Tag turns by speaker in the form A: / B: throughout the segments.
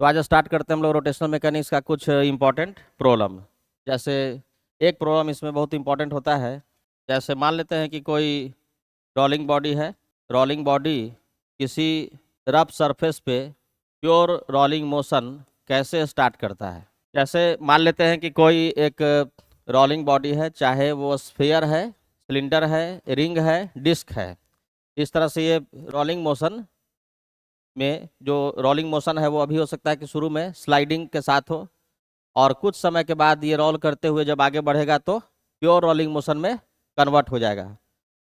A: तो आज स्टार्ट करते हैं हम लोग रोटेशनल मैकेनिक्स का कुछ इम्पोर्टेंट प्रॉब्लम। जैसे एक प्रॉब्लम इसमें बहुत इम्पोर्टेंट होता है। जैसे मान लेते हैं कि कोई रोलिंग बॉडी है। रोलिंग बॉडी किसी रफ सरफेस पे प्योर रोलिंग मोशन कैसे स्टार्ट करता है। जैसे मान लेते हैं कि कोई एक रोलिंग बॉडी है, चाहे वो स्फीयर है, सिलेंडर है, रिंग है, डिस्क है। इस तरह से ये रोलिंग मोशन में जो रोलिंग मोशन है वो अभी हो सकता है कि शुरू में स्लाइडिंग के साथ हो, और कुछ समय के बाद ये रोल करते हुए जब आगे बढ़ेगा तो प्योर रोलिंग मोशन में कन्वर्ट हो जाएगा।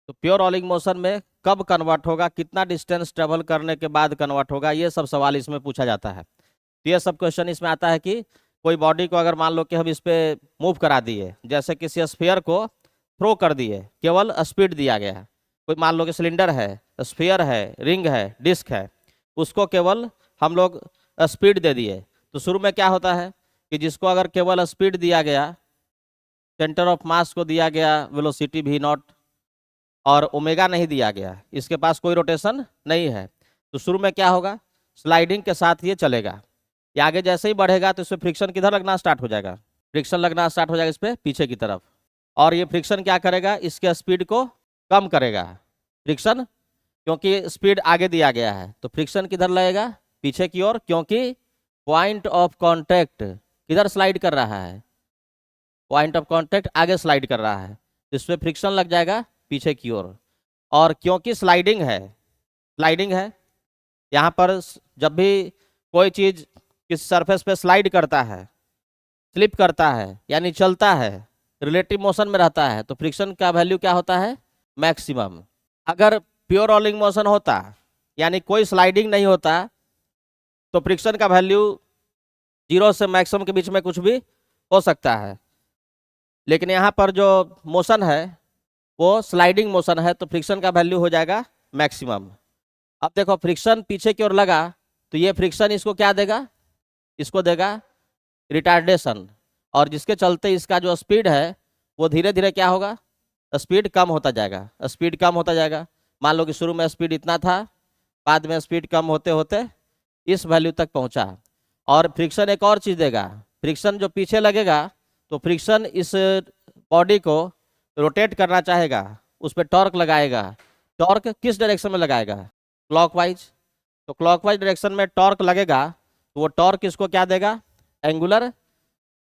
A: तो प्योर रोलिंग मोशन में कब कन्वर्ट होगा, कितना डिस्टेंस ट्रेवल करने के बाद कन्वर्ट होगा, ये सब सवाल इसमें पूछा जाता है। तो ये सब क्वेश्चन इसमें आता है कि कोई बॉडी को अगर मान लो कि हम इस पर मूव करा दिए, जैसे किसी स्फीयर को थ्रो कर दिए, केवल स्पीड दिया गया है। कोई मान लो कि सिलेंडर है, स्फीयर है, रिंग है, डिस्क है, उसको केवल हम लोग स्पीड दे दिए। तो शुरू में क्या होता है कि जिसको अगर केवल स्पीड दिया गया, सेंटर ऑफ मास को दिया गया वेलोसिटी v नॉट, और ओमेगा नहीं दिया गया, इसके पास कोई रोटेशन नहीं है, तो शुरू में क्या होगा, स्लाइडिंग के साथ ये चलेगा। ये आगे जैसे ही बढ़ेगा तो इसमें फ्रिक्शन किधर लगना स्टार्ट हो जाएगा, फ्रिक्शन लगना स्टार्ट हो जाएगा इस पर पीछे की तरफ। और ये फ्रिक्शन क्या करेगा, इसके स्पीड को कम करेगा। फ्रिक्शन, क्योंकि स्पीड आगे दिया गया है तो फ्रिक्शन किधर लगेगा, पीछे की ओर, क्योंकि पॉइंट ऑफ कांटेक्ट किधर स्लाइड कर रहा है, पॉइंट ऑफ कांटेक्ट आगे स्लाइड कर रहा है, तो इसमें फ्रिक्शन लग जाएगा पीछे की ओर। और क्योंकि स्लाइडिंग है यहाँ पर, जब भी कोई चीज किस सरफेस पे स्लाइड करता है, स्लिप करता है, यानी चलता है, रिलेटिव मोशन में रहता है, तो फ्रिक्शन का वैल्यू क्या होता है, मैक्सिमम। अगर प्योर रोलिंग मोशन होता, यानी कोई स्लाइडिंग नहीं होता, तो फ्रिक्शन का वैल्यू 0 से मैक्सिमम के बीच में कुछ भी हो सकता है। लेकिन यहाँ पर जो मोशन है वो स्लाइडिंग मोशन है, तो फ्रिक्शन का वैल्यू हो जाएगा मैक्सिमम। अब देखो, फ्रिक्शन पीछे की ओर लगा तो ये फ्रिक्शन इसको क्या देगा, इसको देगा रिटार्डेशन, और जिसके चलते इसका जो स्पीड है वो धीरे धीरे क्या होगा, स्पीड कम होता जाएगा, स्पीड कम होता जाएगा। मान लो कि शुरू में स्पीड इतना था, बाद में स्पीड कम होते होते इस वैल्यू तक पहुंचा। और फ्रिक्शन एक और चीज़ देगा, फ्रिक्शन जो पीछे लगेगा तो फ्रिक्शन इस बॉडी को रोटेट करना चाहेगा, उस पर टॉर्क लगाएगा। टॉर्क किस डायरेक्शन में लगाएगा, क्लॉकवाइज। तो क्लॉकवाइज डायरेक्शन में टॉर्क लगेगा, तो वो टॉर्क इसको क्या देगा, एंगुलर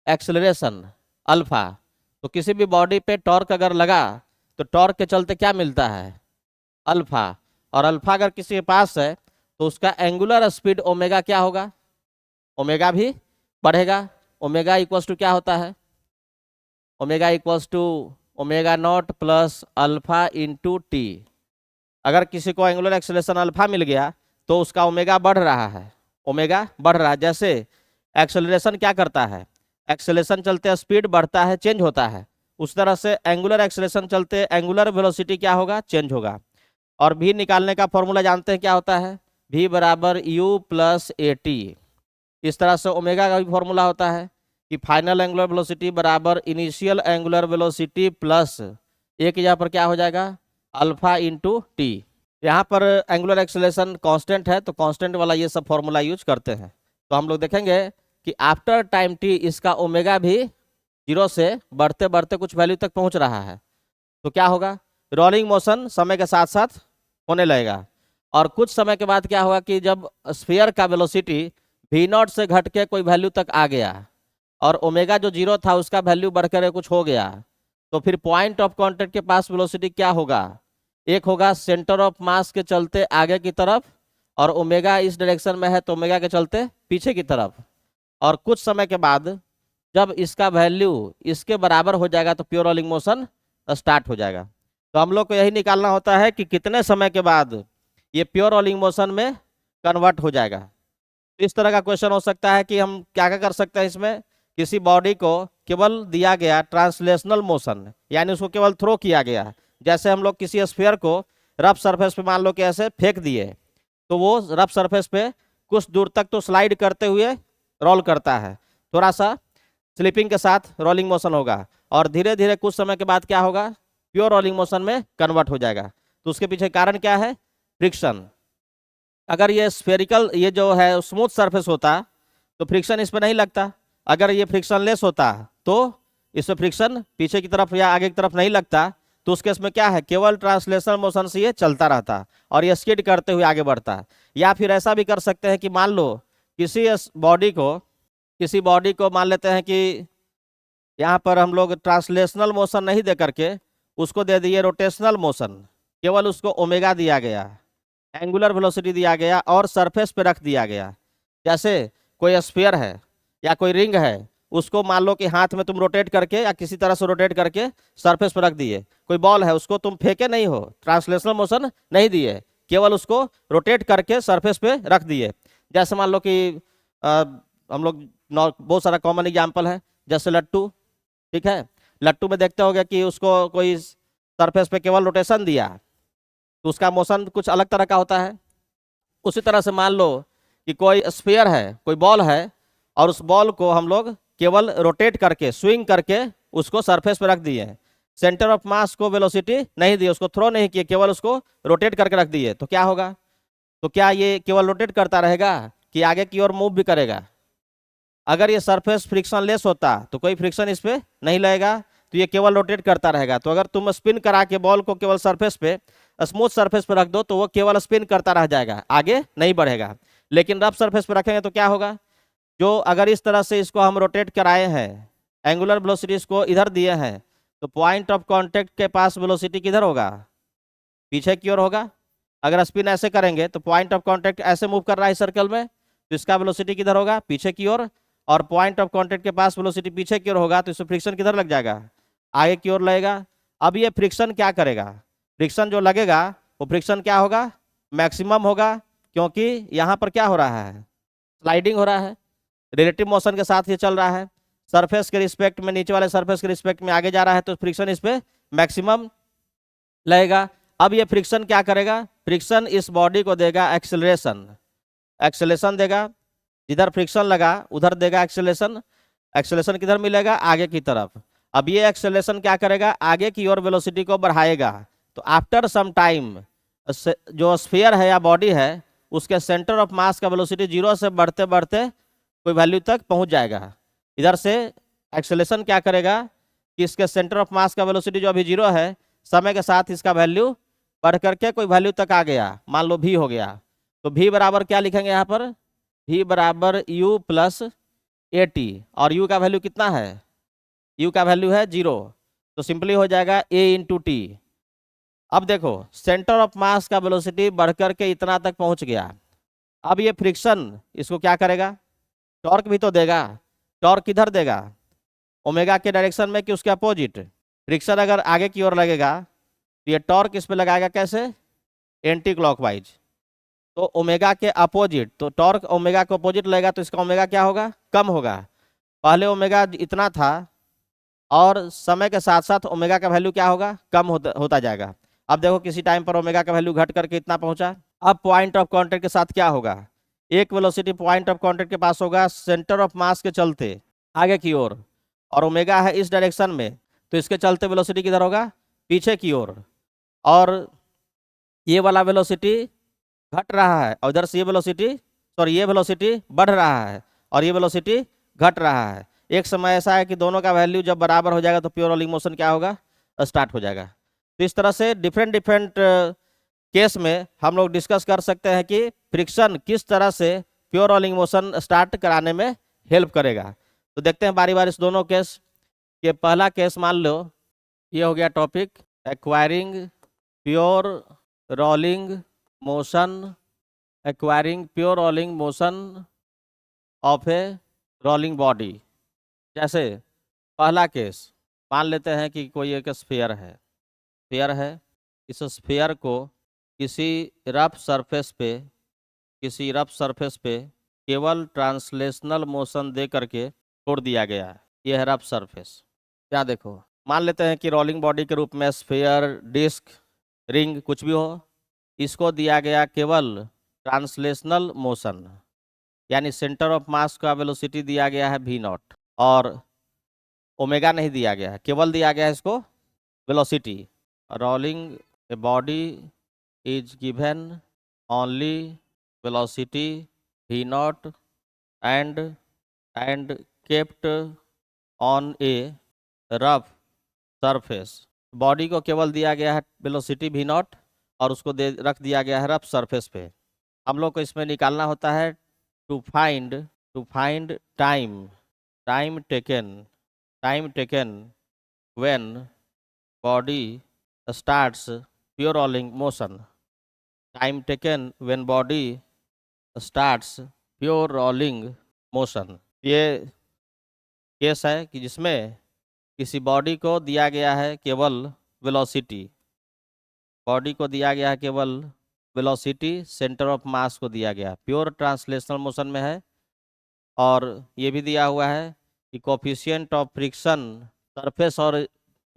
A: एक्सेलरेशन अल्फा। तो किसी भी बॉडी पे टॉर्क अगर लगा तो टॉर्क के चलते क्या मिलता है, अल्फा। और अल्फा अगर किसी के पास है तो उसका एंगुलर स्पीड ओमेगा क्या होगा, ओमेगा भी बढ़ेगा। ओमेगा इक्वल्स टू क्या होता है, omega equals to omega naught plus alpha into T. अगर किसी को एंगुलर एक्सेलरेशन अल्फा मिल गया तो उसका ओमेगा बढ़ रहा है, ओमेगा बढ़ रहा है। जैसे एक्सेलरेशन क्या करता है, एक्सेलरेशन चलते स्पीड बढ़ता है, चेंज होता है, उस तरह से एंगुलर एक्सेलरेशन चलते एंगुलर वेलोसिटी क्या होगा, चेंज होगा। और भी निकालने का फॉर्मूला जानते हैं क्या होता है, v बराबर u प्लस ए टी। इस तरह से ओमेगा का भी फॉर्मूला होता है कि फाइनल एंगुलर वेलोसिटी बराबर इनिशियल एंगुलर वेलोसिटी प्लस एक यहाँ पर क्या हो जाएगा, अल्फा इंटू टी। यहाँ पर एंगुलर एक्सेलरेशन कांस्टेंट है तो कांस्टेंट वाला ये सब फॉर्मूला यूज करते हैं। तो हम लोग देखेंगे कि आफ्टर टाइम टी इसका ओमेगा भी 0 से बढ़ते बढ़ते कुछ वैल्यू तक पहुँच रहा है, तो क्या होगा, रोलिंग मोशन समय के साथ साथ होने लगेगा। और कुछ समय के बाद क्या होगा कि जब स्फीयर का वेलोसिटी v नॉट से घट के कोई वैल्यू तक आ गया और ओमेगा जो 0 था उसका वैल्यू बढ़कर कुछ हो गया, तो फिर पॉइंट ऑफ कांटेक्ट के पास वेलोसिटी क्या होगा, एक होगा सेंटर ऑफ मास के चलते आगे की तरफ, और ओमेगा इस डायरेक्शन में है तो ओमेगा के चलते पीछे की तरफ। और कुछ समय के बाद जब इसका वैल्यू इसके बराबर हो जाएगा तो प्योर रोलिंग मोशन स्टार्ट हो जाएगा। तो हम लोग को यही निकालना होता है कि कितने समय के बाद ये प्योर रोलिंग मोशन में कन्वर्ट हो जाएगा। तो इस तरह का क्वेश्चन हो सकता है कि हम क्या क्या कर सकते हैं इसमें, किसी बॉडी को केवल दिया गया ट्रांसलेशनल मोशन, यानी उसको केवल थ्रो किया गया। जैसे हम लोग किसी स्फीयर को रफ सरफेस पे मान लो कि ऐसे फेंक दिए, तो वो रफ सरफेस पे कुछ दूर तक तो स्लाइड करते हुए रोल करता है, थोड़ा सा स्लिपिंग के साथ रोलिंग मोशन होगा, और धीरे धीरे कुछ समय के बाद क्या होगा, प्योर रोलिंग मोशन में कन्वर्ट हो जाएगा। तो उसके पीछे कारण क्या है, फ्रिक्शन। अगर ये स्फेरिकल, ये जो है स्मूथ सरफेस होता तो फ्रिक्शन इस पर नहीं लगता। अगर ये फ्रिक्शन लेस होता तो इसमें फ्रिक्शन पीछे की तरफ या आगे की तरफ नहीं लगता, तो उस केस में क्या है, केवल ट्रांसलेशनल मोशन से ये चलता रहता और ये स्किड करते हुए आगे बढ़ता। या फिर ऐसा भी कर सकते हैं कि मान लो किसी बॉडी को मान लेते हैं कि यहाँ पर हम लोग ट्रांसलेशनल मोशन नहीं दे करके उसको दे दिए रोटेशनल मोशन, केवल उसको ओमेगा दिया गया, एंगुलर वेलोसिटी दिया गया और सरफेस पे रख दिया गया। जैसे कोई स्फीयर है या कोई रिंग है, उसको मान लो कि हाथ में तुम रोटेट करके या किसी तरह से रोटेट करके सरफेस पर रख दिए। कोई बॉल है, उसको तुम फेंके नहीं हो, ट्रांसलेशनल मोशन नहीं दिए, केवल उसको रोटेट करके सरफेस पे रख दिए। जैसे मान लो कि हम लोग बहुत सारा कॉमन एग्जाम्पल है, जैसे लट्टू, ठीक है। लट्टू में देखते होगे कि उसको कोई सरफेस पे केवल रोटेशन दिया तो उसका मोशन कुछ अलग तरह का होता है। उसी तरह से मान लो कि कोई स्फीयर है, कोई बॉल है, और उस बॉल को हम लोग केवल रोटेट करके स्विंग करके उसको सरफेस पे रख दिए, सेंटर ऑफ मास को वेलोसिटी नहीं दी, उसको थ्रो नहीं किए, केवल उसको रोटेट करके रख दिए। तो क्या होगा, तो क्या ये केवल रोटेट करता रहेगा कि आगे की ओर मूव भी करेगा? अगर ये सरफेस फ्रिक्शन लेस होता तो कोई फ्रिक्शन इस पे नहीं लगेगा, तो ये केवल रोटेट करता रहेगा। तो अगर तुम स्पिन करा के बॉल को केवल सरफेस पे, स्मूथ सरफेस पे रख दो, तो वो केवल स्पिन करता रह जाएगा, आगे नहीं बढ़ेगा। लेकिन रफ सरफेस पे रखेंगे तो क्या होगा, जो अगर इस तरह से इसको हम रोटेट कराए हैं, एंगुलर वेलोसिटी इसको इधर दिए हैं, तो पॉइंट ऑफ कांटेक्ट के पास वेलोसिटी किधर होगा, पीछे की ओर होगा। अगर स्पिन ऐसे करेंगे तो पॉइंट ऑफ कांटेक्ट ऐसे मूव कर रहा है सर्कल में, तो इसका वेलोसिटी किधर होगा, पीछे की ओर। और पॉइंट ऑफ कांटेक्ट के पास वेलोसिटी पीछे की ओर होगा, तो इसमें फ्रिक्शन किधर लग जाएगा, आगे की ओर लगेगा। अब ये फ्रिक्शन क्या करेगा, फ्रिक्शन जो लगेगा वो फ्रिक्शन क्या होगा, मैक्सिमम होगा, क्योंकि यहाँ पर क्या हो रहा है, स्लाइडिंग हो रहा है, रिलेटिव मोशन के साथ ये चल रहा है, सरफेस के रिस्पेक्ट में, नीचे वाले सरफेस के रिस्पेक्ट में आगे जा रहा है, तो फ्रिक्शन इस पे मैक्सिमम लगेगा। अब ये फ्रिक्शन क्या करेगा, फ्रिक्शन इस बॉडी को देगा एक्सेलरेशन, एक्सेलरेशन देगा, जिधर फ्रिक्शन लगा उधर देगा एक्सेलरेशन। एक्सेलरेशन किधर मिलेगा, आगे की तरफ। अब ये एक्सेलरेशन क्या करेगा, आगे की ओर वेलोसिटी को बढ़ाएगा। तो आफ्टर सम टाइम जो स्फीयर है या बॉडी है, उसके सेंटर ऑफ मास का वेलोसिटी जीरो से बढ़ते बढ़ते कोई वैल्यू तक पहुंच जाएगा। इधर से एक्सेलरेशन क्या करेगा कि इसके सेंटर ऑफ मास का वेलोसिटी जो अभी जीरो है, समय के साथ इसका वैल्यू बढ़ करके कोई वैल्यू तक आ गया, मान लो v हो गया। तो v बराबर क्या लिखेंगे यहाँ पर, v बराबर u प्लस ए टी, और u का वैल्यू कितना है, u का वैल्यू है 0, तो सिंपली हो जाएगा a इंटू टी। अब देखो सेंटर ऑफ मास का वेलोसिटी बढ़कर के इतना तक पहुंच गया। अब ये फ्रिक्शन इसको क्या करेगा, टॉर्क भी तो देगा। टॉर्क किधर देगा, ओमेगा के डायरेक्शन में कि उसके अपोजिट। फ्रिक्शन अगर आगे की ओर लगेगा तो ये टॉर्क इस पे लगाएगा कैसे, एंटी क्लॉकवाइज, तो ओमेगा के अपोजिट। तो टॉर्क ओमेगा के अपोजिट लगेगा तो इसका ओमेगा क्या होगा, कम होगा। पहले ओमेगा इतना था और समय के साथ साथ ओमेगा का वैल्यू क्या होगा, कम होता जाएगा। अब देखो किसी टाइम पर ओमेगा का वैल्यू घट करके इतना पहुंचा। अब पॉइंट ऑफ कांटेक्ट के साथ क्या होगा, एक वेलोसिटी पॉइंट ऑफ कांटेक्ट के पास होगा सेंटर ऑफ मास के चलते आगे की ओर, और ओमेगा है इस डायरेक्शन में, तो इसके चलते वेलोसिटी किधर होगा, पीछे की ओर। और ये वाला वेलोसिटी घट रहा है और इधर से ये वेलोसिटी बढ़ रहा है और ये वेलोसिटी घट रहा है। एक समय ऐसा है कि दोनों का वैल्यू जब बराबर हो जाएगा तो प्योर रोलिंग मोशन क्या होगा, स्टार्ट हो जाएगा। तो इस तरह से डिफरेंट डिफरेंट केस में हम लोग डिस्कस कर सकते हैं कि फ्रिक्शन किस तरह से प्योर रोलिंग मोशन स्टार्ट कराने में हेल्प करेगा। तो देखते हैं बारी बारी इस दोनों केस। ये पहला केस मान लो, ये हो गया topic acquiring pure rolling motion, acquiring pure rolling motion of A rolling body. जैसे पहला केस मान लेते हैं कि कोई एक स्फीयर है, इस स्फीयर को किसी रफ सरफेस पे केवल ट्रांसलेशनल मोशन दे करके छोड़ दिया गया है। यह है रफ सरफेस। क्या देखो, मान लेते हैं कि रोलिंग बॉडी के रूप में स्फीयर, डिस्क, रिंग कुछ भी हो, इसको दिया गया केवल ट्रांसलेशनल मोशन, यानी सेंटर ऑफ मास का वेलोसिटी दिया गया है v0 और ओमेगा नहीं दिया गया है, केवल दिया गया है इसको velocity. Rolling a body is given only velocity v0 and and kept on A rough surface. Body को केवल दिया गया है वेलोसिटी v नॉट और उसको रख दिया गया है रफ सरफेस पे। हम लोग को इसमें निकालना होता है to find time taken when body starts pure rolling motion. Time taken when body starts pure rolling motion. ये केस है कि जिसमें किसी बॉडी को दिया गया है केवल वेलोसिटी, बॉडी को दिया गया है केवल वेलोसिटी, सेंटर ऑफ मास को दिया गया, प्योर ट्रांसलेशनल मोशन में है। और ये भी दिया हुआ है कि कोफिशिएंट ऑफ फ्रिक्शन सरफेस और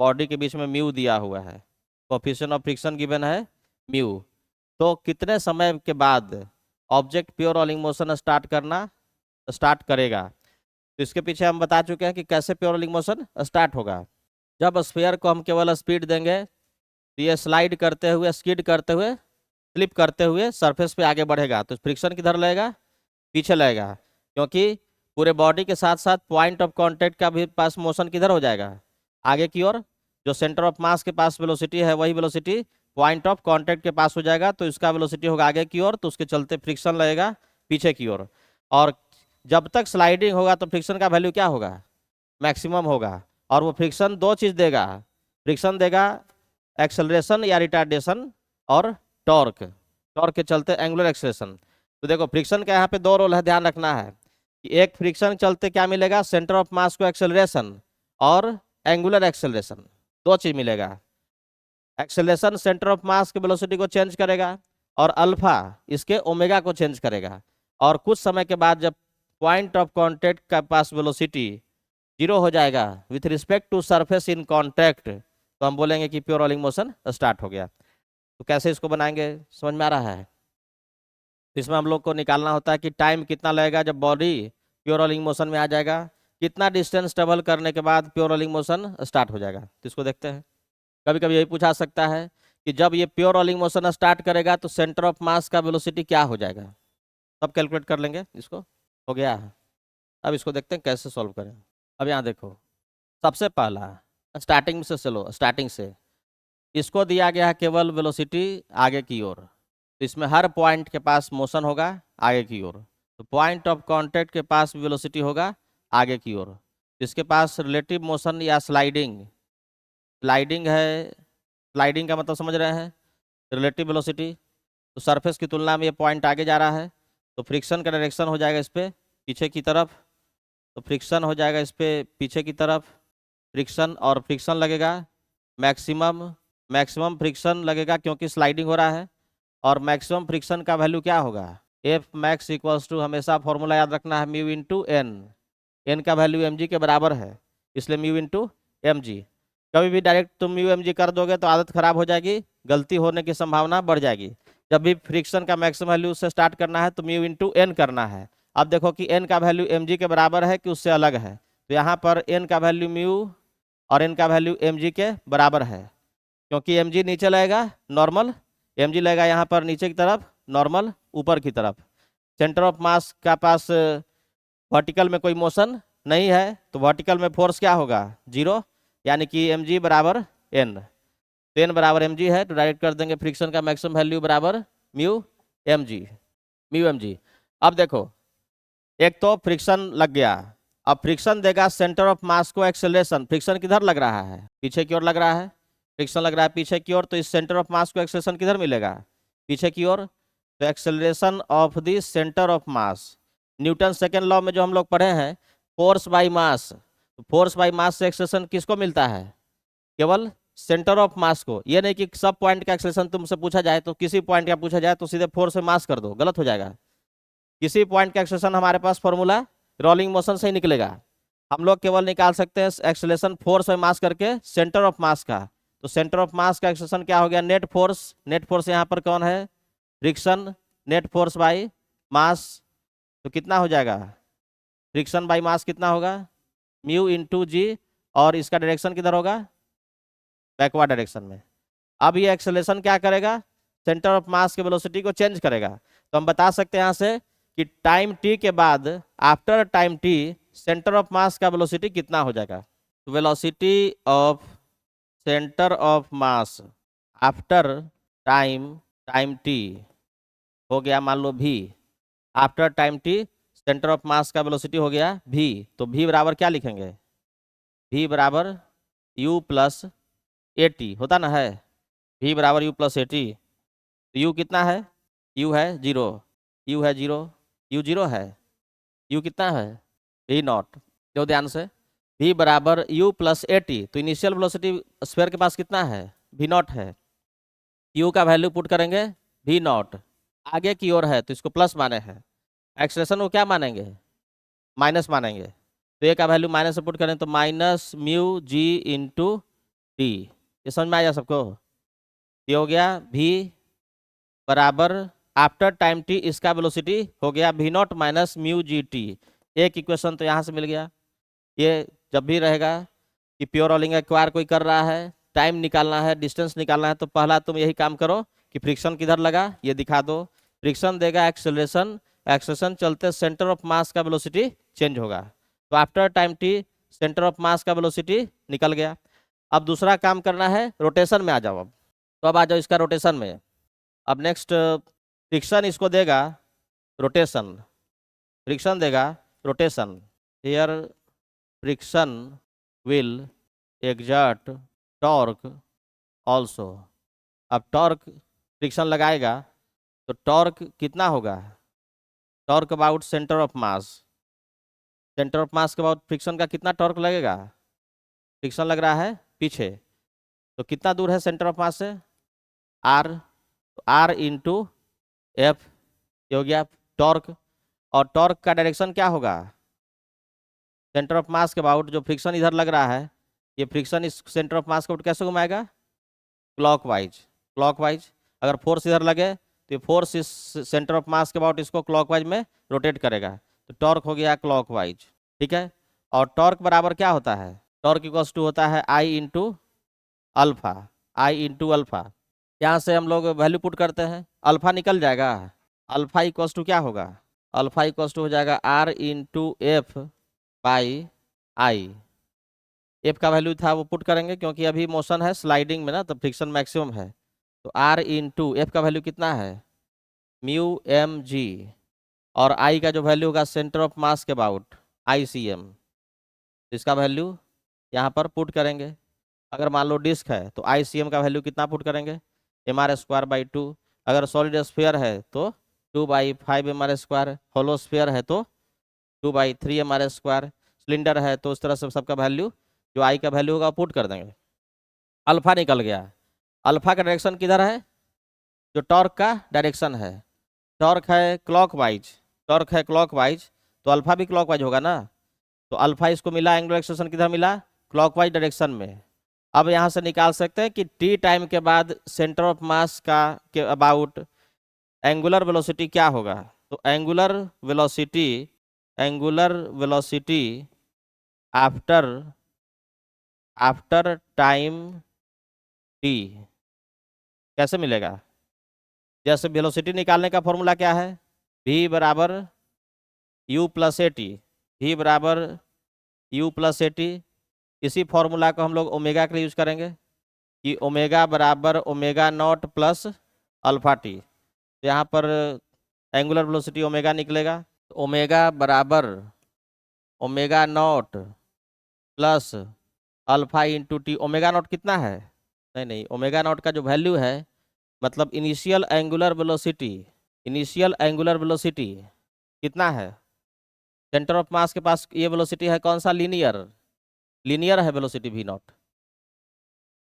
A: बॉडी के बीच में म्यू दिया हुआ है। कोफिशिएंट ऑफ फ्रिक्शन गिवन है म्यू। तो कितने समय के बाद object pure rolling motion start करेगा, तो इसके पीछे हम बता चुके हैं कि कैसे प्योर रोलिंग मोशन स्टार्ट होगा। जब स्फीयर को हम केवल स्पीड देंगे तो ये स्लाइड करते हुए, स्किड करते हुए, स्लिप करते हुए सरफेस पे आगे बढ़ेगा। तो फ्रिक्शन किधर लगेगा? पीछे लगेगा, क्योंकि पूरे बॉडी के साथ साथ पॉइंट ऑफ कांटेक्ट का भी पास मोशन किधर हो जाएगा? आगे की ओर। जो सेंटर ऑफ मास के पास वेलोसिटी है वही वेलोसिटी पॉइंट ऑफ कांटेक्ट के पास हो जाएगा, तो इसका वेलोसिटी होगा आगे की ओर, तो उसके चलते फ्रिक्शन लगेगा पीछे की ओर। और जब तक स्लाइडिंग होगा तो फ्रिक्शन का वैल्यू क्या होगा? मैक्सिमम होगा। और वो फ्रिक्शन दो चीज देगा, फ्रिक्शन देगा एक्सेलरेशन या रिटार्डेशन और टॉर्क के चलते एंगुलर एक्सेलरेशन। तो देखो फ्रिक्शन का यहाँ पे दो रोल है, ध्यान रखना है कि एक फ्रिक्शन चलते क्या मिलेगा? सेंटर ऑफ मास को एक्सेलरेशन और एंगुलर एक्सेलरेशन, दो चीज मिलेगा। एक्सेलरेशन सेंटर ऑफ मास के वेलोसिटी को चेंज करेगा और अल्फा इसके ओमेगा को चेंज करेगा। और कुछ समय के बाद जब पॉइंट ऑफ कांटेक्ट का पास वेलोसिटी जीरो हो जाएगा with respect to surface in contact, तो हम बोलेंगे कि प्योर रोलिंग मोशन स्टार्ट हो गया। तो कैसे इसको बनाएंगे, समझ में आ रहा है? तो इसमें हम लोग को निकालना होता है कि टाइम कितना लगेगा जब बॉडी प्योर रोलिंग मोशन में आ जाएगा, कितना डिस्टेंस ट्रेवल करने के बाद प्योर रोलिंग मोशन स्टार्ट हो जाएगा। तो इसको देखते हैं। कभी कभी यही पूछा सकता है कि जब ये प्योर रोलिंग मोशन स्टार्ट करेगा तो सेंटर ऑफ मास का वेलोसिटी क्या हो जाएगा, तब कैलकुलेट कर लेंगे इसको। हो गया। अब इसको देखते हैं कैसे सॉल्व करें। अब यहाँ देखो, सबसे पहला स्टार्टिंग से चलो, स्टार्टिंग से इसको दिया गया है केवल वेलोसिटी आगे की ओर, तो इसमें हर पॉइंट के पास मोशन होगा आगे की ओर। तो पॉइंट ऑफ कांटेक्ट के पास वेलोसिटी होगा आगे की ओर। इसके पास रिलेटिव मोशन या स्लाइडिंग है, स्लाइडिंग का मतलब समझ रहे हैं, रिलेटिव वेलोसिटी। तो सरफेस की तुलना में ये पॉइंट आगे जा रहा है, तो फ्रिक्शन का डायरेक्शन हो जाएगा इस पर पीछे की तरफ। तो फ्रिक्शन हो जाएगा इस पर पीछे की तरफ, फ्रिक्शन और फ्रिक्शन लगेगा मैक्सिमम फ्रिक्शन लगेगा क्योंकि स्लाइडिंग हो रहा है। और मैक्सिमम फ्रिक्शन का वैल्यू क्या होगा? एफ मैक्स इक्वल्स टू, हमेशा फॉर्मूला याद रखना है, म्यू इंटू एन। एन का वैल्यू एम जी के बराबर है, इसलिए म्यू इंटू एम जी। कभी भी डायरेक्ट तुम म्यू एम जी कर दोगे तो आदत खराब हो जाएगी, गलती होने की संभावना बढ़ जाएगी। जब भी फ्रिक्शन का मैक्सिमम वैल्यू से स्टार्ट करना है तो म्यू इंटू एन करना है। अब देखो कि एन का वैल्यू एम जी के बराबर है कि उससे अलग है, तो यहाँ पर एन का वैल्यू म्यू और एन का वैल्यू एम जी के बराबर है, क्योंकि एम जी नीचे लगेगा नॉर्मल, एम जी लगेगा यहाँ पर नीचे की तरफ, नॉर्मल ऊपर की तरफ। सेंटर ऑफ मास का पास वर्टिकल में कोई मोशन नहीं है, तो वर्टिकल में फोर्स क्या होगा? जीरो, यानी कि एम जी बराबर एन। तो एन बराबर एम जी है, तो डायरेक्ट कर देंगे फ्रिक्शन का मैक्सिमम वैल्यू बराबर म्यू एम जी। अब देखो, एक तो फ्रिक्शन लग गया, अब फ्रिक्शन देगा सेंटर ऑफ मास को एक्सेलरेशन। फ्रिक्शन किधर लग रहा है? पीछे की ओर लग रहा है, फ्रिक्शन लग रहा है पीछे की ओर, तो इस सेंटर ऑफ मास को एक्सेलरेशन किधर मिलेगा? पीछे की ओर। तो acceleration of the centre of mass, Newton second law में जो हम लोग पढ़े हैं, फोर्स बाई मास, तो फोर्स बाई मास से एक्सेलरेशन किसको मिलता है? केवल सेंटर ऑफ मास को। ये नहीं कि सब पॉइंट का एक्सेलरेशन तुमसे पूछा जाए तो किसी पॉइंट का पूछा जाए तो सीधे फोर्स से मास कर दो, गलत हो जाएगा। किसी पॉइंट का एक्सेलरेशन हमारे पास फॉर्मूला रोलिंग मोशन से ही निकलेगा। हम लोग केवल निकाल सकते हैं एक्सेलरेशन फोर्स और मास करके सेंटर ऑफ मास का। तो सेंटर ऑफ मास का एक्सेलरेशन क्या हो गया? नेट फोर्स यहाँ पर कौन है? Friction, net force by mass. तो कितना हो जाएगा? फ्रिक्शन बाई मास कितना होगा? म्यू इंटू जी, और इसका डायरेक्शन किधर होगा? बैकवर्ड डायरेक्शन में। अब ये एक्सेलरेशन क्या करेगा? सेंटर ऑफ मास के वेलोसिटी को चेंज करेगा। तो हम बता सकते हैं यहाँ से कि टाइम टी के बाद after time T centre of मास का वेलोसिटी कितना हो जाएगा। Velocity of centre of mass after time T हो गया मान लो v। After time T centre of मास का वेलोसिटी हो गया v। तो v बराबर क्या लिखेंगे, v बराबर u प्लस ए टी होता ना है, v बराबर u प्लस ए टी। तो u कितना है, u है 0, u है 0, u 0 है, u कितना है v नॉट। जो ध्यान से v बराबर u प्लस ए टी, तो इनिशियल वेलोसिटी स्फीयर के पास कितना है v नॉट है। u का वैल्यू पुट करेंगे v नॉट, आगे की ओर है तो इसको प्लस माने हैं, एक्सलेशन को क्या मानेंगे माइनस मानेंगे। तो ए का वैल्यू माइनस से पुट करें तो minus mu G into T. ये समझ में आया सबको। ये हो गया v बराबर आफ्टर टाइम टी इसका वेलोसिटी हो गया v not minus mu G T. एक इक्वेशन तो यहाँ से मिल गया। ये जब भी रहेगा कि प्योर रोलिंग एक्वायर कोई कर रहा है, टाइम निकालना है, डिस्टेंस निकालना है, तो पहला तुम यही काम करो कि फ्रिक्शन किधर लगा ये दिखा दो। फ्रिक्शन देगा एक्सेलरेशन, एक्सेलरेशन चलते सेंटर ऑफ मास का वेलोसिटी चेंज होगा। तो after time T centre of मास का वेलोसिटी निकल गया। अब दूसरा काम करना है, रोटेशन में आ जाओ। अब तो अब आ जाओ इसका रोटेशन में। अब नेक्स्ट फ्रिक्शन इसको देगा रोटेशन, फ्रिक्शन देगा rotation. Here friction will exert torque also. अब टॉर्क फ्रिक्शन लगाएगा तो टॉर्क कितना होगा, torque about centre of mass. Center of mass के अबाउट फ्रिक्शन का कितना टॉर्क लगेगा, फ्रिक्शन लग रहा है पीछे, तो कितना दूर है सेंटर ऑफ मास से आर, तो आर इंटू एफ हो गया टॉर्क। और टॉर्क का डायरेक्शन क्या होगा, सेंटर ऑफ मास के अबाउट जो फ्रिक्शन इधर लग रहा है, ये फ्रिक्शन इस सेंटर ऑफ मास के अबाउट कैसे घुमाएगा, क्लॉकवाइज। क्लॉकवाइज अगर फोर्स इधर लगे तो ये फोर्स इस सेंटर ऑफ मास के अबाउट इसको क्लॉकवाइज में रोटेट करेगा, तो टॉर्क हो गया क्लॉकवाइज। ठीक है। और टॉर्क बराबर क्या होता है, टॉर्क इक्वल्स टू होता है आई इंटू अल्फा, आई इंटू अल्फा। यहाँ से हम लोग वैल्यू पुट करते हैं, अल्फा निकल जाएगा। अल्फा इक्वल्स टू क्या होगा, अल्फा इक्वल्स टू हो जाएगा R into F by I. F का वैल्यू था वो पुट करेंगे क्योंकि अभी मोशन है स्लाइडिंग में ना, तो फ्रिक्शन मैक्सिमम है। तो आर इंटू एफ का वैल्यू कितना है म्यू एम जी, और आई का जो वैल्यू होगा सेंटर ऑफ मास के अबाउट आई सी एम, इसका वैल्यू यहाँ पर पुट करेंगे। अगर मान लो डिस्क है तो आई सी एम का वैल्यू कितना पुट करेंगे एम आर स्क्वायर बाई 2। अगर सॉलिड स्फीयर है तो 2/5 M R square, hollow sphere है तो 2/3 एम आर स्क्वायर, सिलेंडर है तो इस तरह से सबका वैल्यू जो आई का वैल्यू होगा पुट कर देंगे। अल्फा निकल गया। अल्फा का डायरेक्शन किधर है, जो टॉर्क का डायरेक्शन है, टॉर्क है क्लॉकवाइज, टॉर्क है क्लॉकवाइज, तो अल्फा भी क्लॉकवाइज होगा ना। तो अल्फा इसको मिला, एंगुलर एक्सेलरेशन किधर मिला, क्लॉकवाइज डायरेक्शन में। अब यहाँ से निकाल सकते हैं कि टी टाइम के बाद सेंटर ऑफ मास का के अबाउट एंगुलर वेलोसिटी क्या होगा। तो angular velocity after time T कैसे मिलेगा। जैसे वेलोसिटी निकालने का फॉर्मूला क्या है, v बराबर u plus A T, v बराबर u प्लस ए टी। इसी फॉर्मूला को हम लोग ओमेगा के लिए यूज करेंगे कि ओमेगा बराबर omega naught plus alpha T. तो यहाँ पर एंगुलर वेलोसिटी ओमेगा निकलेगा, तो ओमेगा बराबर omega naught plus alpha into T. Omega naught कितना है, नहीं ओमेगा नॉट का जो वैल्यू है मतलब इनिशियल एंगुलर वेलोसिटी कितना है, सेंटर ऑफ मास के पास ये वेलोसिटी है कौन सा, लीनियर है वेलोसिटी v नॉट।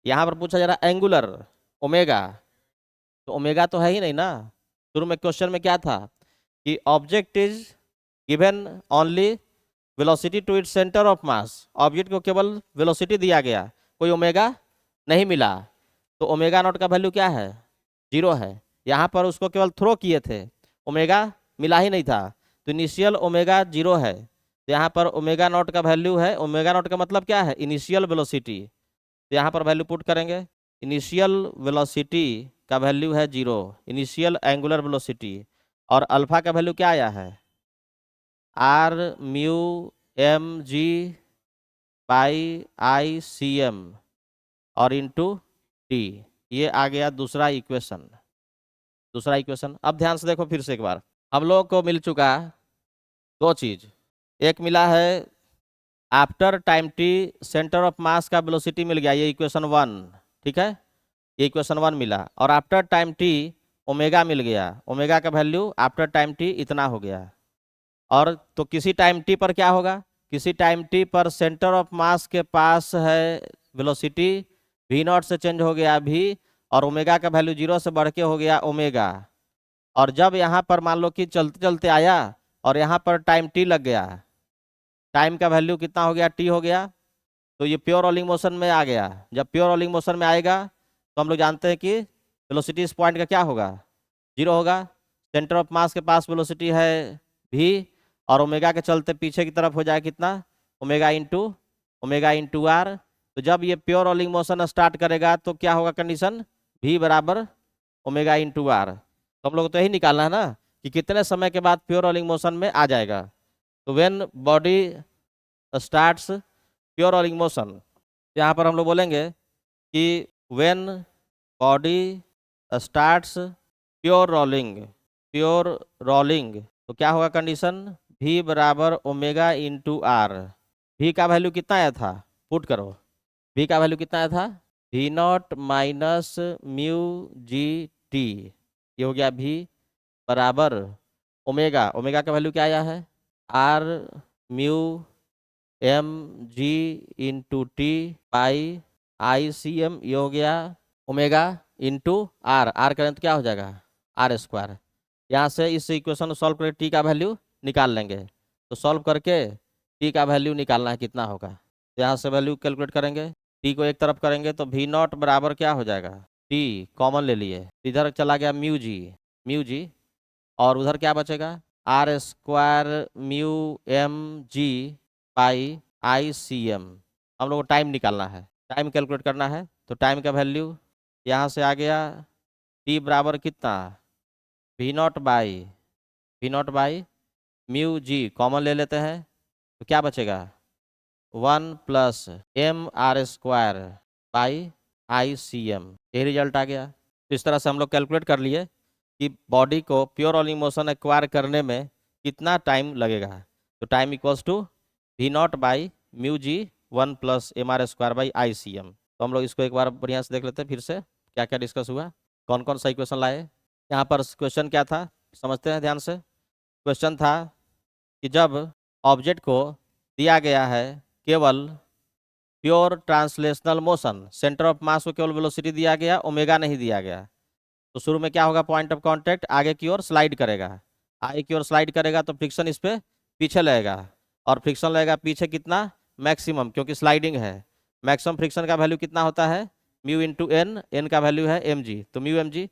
A: यहाँ पर पूछा जा रहा एंगुलर ओमेगा, तो ओमेगा तो है ही नहीं ना। शुरू में क्वेश्चन में क्या था कि object is given only velocity to its centre of mass, object को केवल वेलोसिटी दिया गया, कोई ओमेगा नहीं मिला। तो ओमेगा नॉट का वैल्यू क्या है 0 है। यहाँ पर उसको केवल थ्रो किए थे, ओमेगा मिला ही नहीं था, तो इनिशियल ओमेगा 0 है। तो यहाँ पर ओमेगा नॉट का वैल्यू है, ओमेगा नॉट का मतलब क्या है इनिशियल वेलोसिटी, तो यहाँ पर वैल्यू पुट करेंगे। इनिशियल वेलोसिटी का वैल्यू है 0, इनिशियल एंगुलर वेलोसिटी, और अल्फा का वैल्यू क्या आया है R mu M G by I C M और इंटू टी। ये आ गया दूसरा इक्वेशन। अब ध्यान से देखो फिर से एक बार। हम लोग को मिल चुका है दो चीज। एक मिला है after time T centre of मास का वेलोसिटी मिल गया, ये इक्वेशन 1। ठीक है, ये इक्वेशन 1 मिला। और आफ्टर टाइम टी ओमेगा मिल गया, ओमेगा का वैल्यू आफ्टर टाइम टी इतना हो गया। और तो किसी टाइम टी पर क्या होगा, किसी टाइम टी पर सेंटर ऑफ मास के पास है वेलोसिटी v नॉट से चेंज हो गया v, और ओमेगा का वैल्यू 0 से बढ़ के हो गया ओमेगा। और जब यहाँ पर मान लो कि चलते चलते आया और यहाँ पर टाइम टी लग गया, टाइम का वैल्यू कितना हो गया, टी हो गया, तो ये प्योर रोलिंग मोशन में आ गया। जब प्योर रोलिंग मोशन में आएगा तो हम लोग जानते हैं कि वेलोसिटी इस पॉइंट का क्या होगा, 0 होगा। सेंटर ऑफ मास के पास वेलोसिटी है v, और ओमेगा के चलते पीछे की तरफ हो जाए कितना, ओमेगा इंटू आर। तो जब ये प्योर रोलिंग मोशन स्टार्ट करेगा तो क्या होगा कंडीशन, v बराबर ओमेगा इंटू आर। तो हम लोग को तो यही निकालना है ना कि कितने समय के बाद प्योर रोलिंग मोशन में आ जाएगा। तो when body starts pure rolling motion, यहाँ पर हम लोग बोलेंगे कि when body starts pure rolling तो क्या होगा कंडीशन, v बराबर ओमेगा इंटू आर। v का वैल्यू कितना आया था, पुट करो, v का वैल्यू कितना आया था, v not minus mu G T. ये हो गया v बराबर ओमेगा, ओमेगा का वैल्यू क्या आया है, R mu M G into T by I C M. ये हो गया ओमेगा इंटू आर, आर करें तो क्या हो जाएगा, आर स्क्वायर। यहाँ से इस इक्वेशन को सॉल्व करके टी का वैल्यू निकाल लेंगे। तो सॉल्व करके टी का वैल्यू निकालना है कितना होगा। तो यहाँ से वैल्यू कैलकुलेट करेंगे, टी को एक तरफ करेंगे तो वी नॉट बराबर क्या हो जाएगा, टी कॉमन ले लिए, इधर चला गया म्यू जी, और उधर क्या बचेगा, R square mu M G by I C M. हम लोग को टाइम निकालना है, टाइम कैलकुलेट करना है। तो टाइम का वैल्यू यहाँ से आ गया, टी बराबर कितना, V naught by mu ji common ले लेते हैं, तो क्या बचेगा, 1 plus M R square by I C M. यही रिजल्ट आ गया। तो इस तरह से हम लोग कैलकुलेट कर लिए कि बॉडी को प्योर रोलिंग मोशन एक्वायर करने में कितना टाइम लगेगा। तो time equals to V naught by mu G 1 plus M R square by I C M. तो हम लोग इसको एक बार बढ़िया से देख लेते हैं फिर से क्या क्या डिस्कस हुआ, कौन कौन सा इक्वेशन लाए। यहाँ पर क्वेश्चन क्या था समझते हैं ध्यान से। क्वेश्चन था कि जब ऑब्जेक्ट को दिया गया है केवल pure translational motion, centre of mass को केवल वेलोसिटी दिया गया, ओमेगा नहीं दिया गया, तो शुरू में क्या होगा, पॉइंट ऑफ कांटेक्ट आगे की ओर स्लाइड करेगा, आगे की ओर स्लाइड करेगा तो फ्रिक्शन इस पे पीछे लगेगा, और फ्रिक्शन लगेगा पीछे कितना, मैक्सिमम, क्योंकि स्लाइडिंग है। मैक्सिमम फ्रिक्शन का वैल्यू कितना होता है, म्यू इंटू एन, एन का वैल्यू है एम जी, तो म्यू एम जी।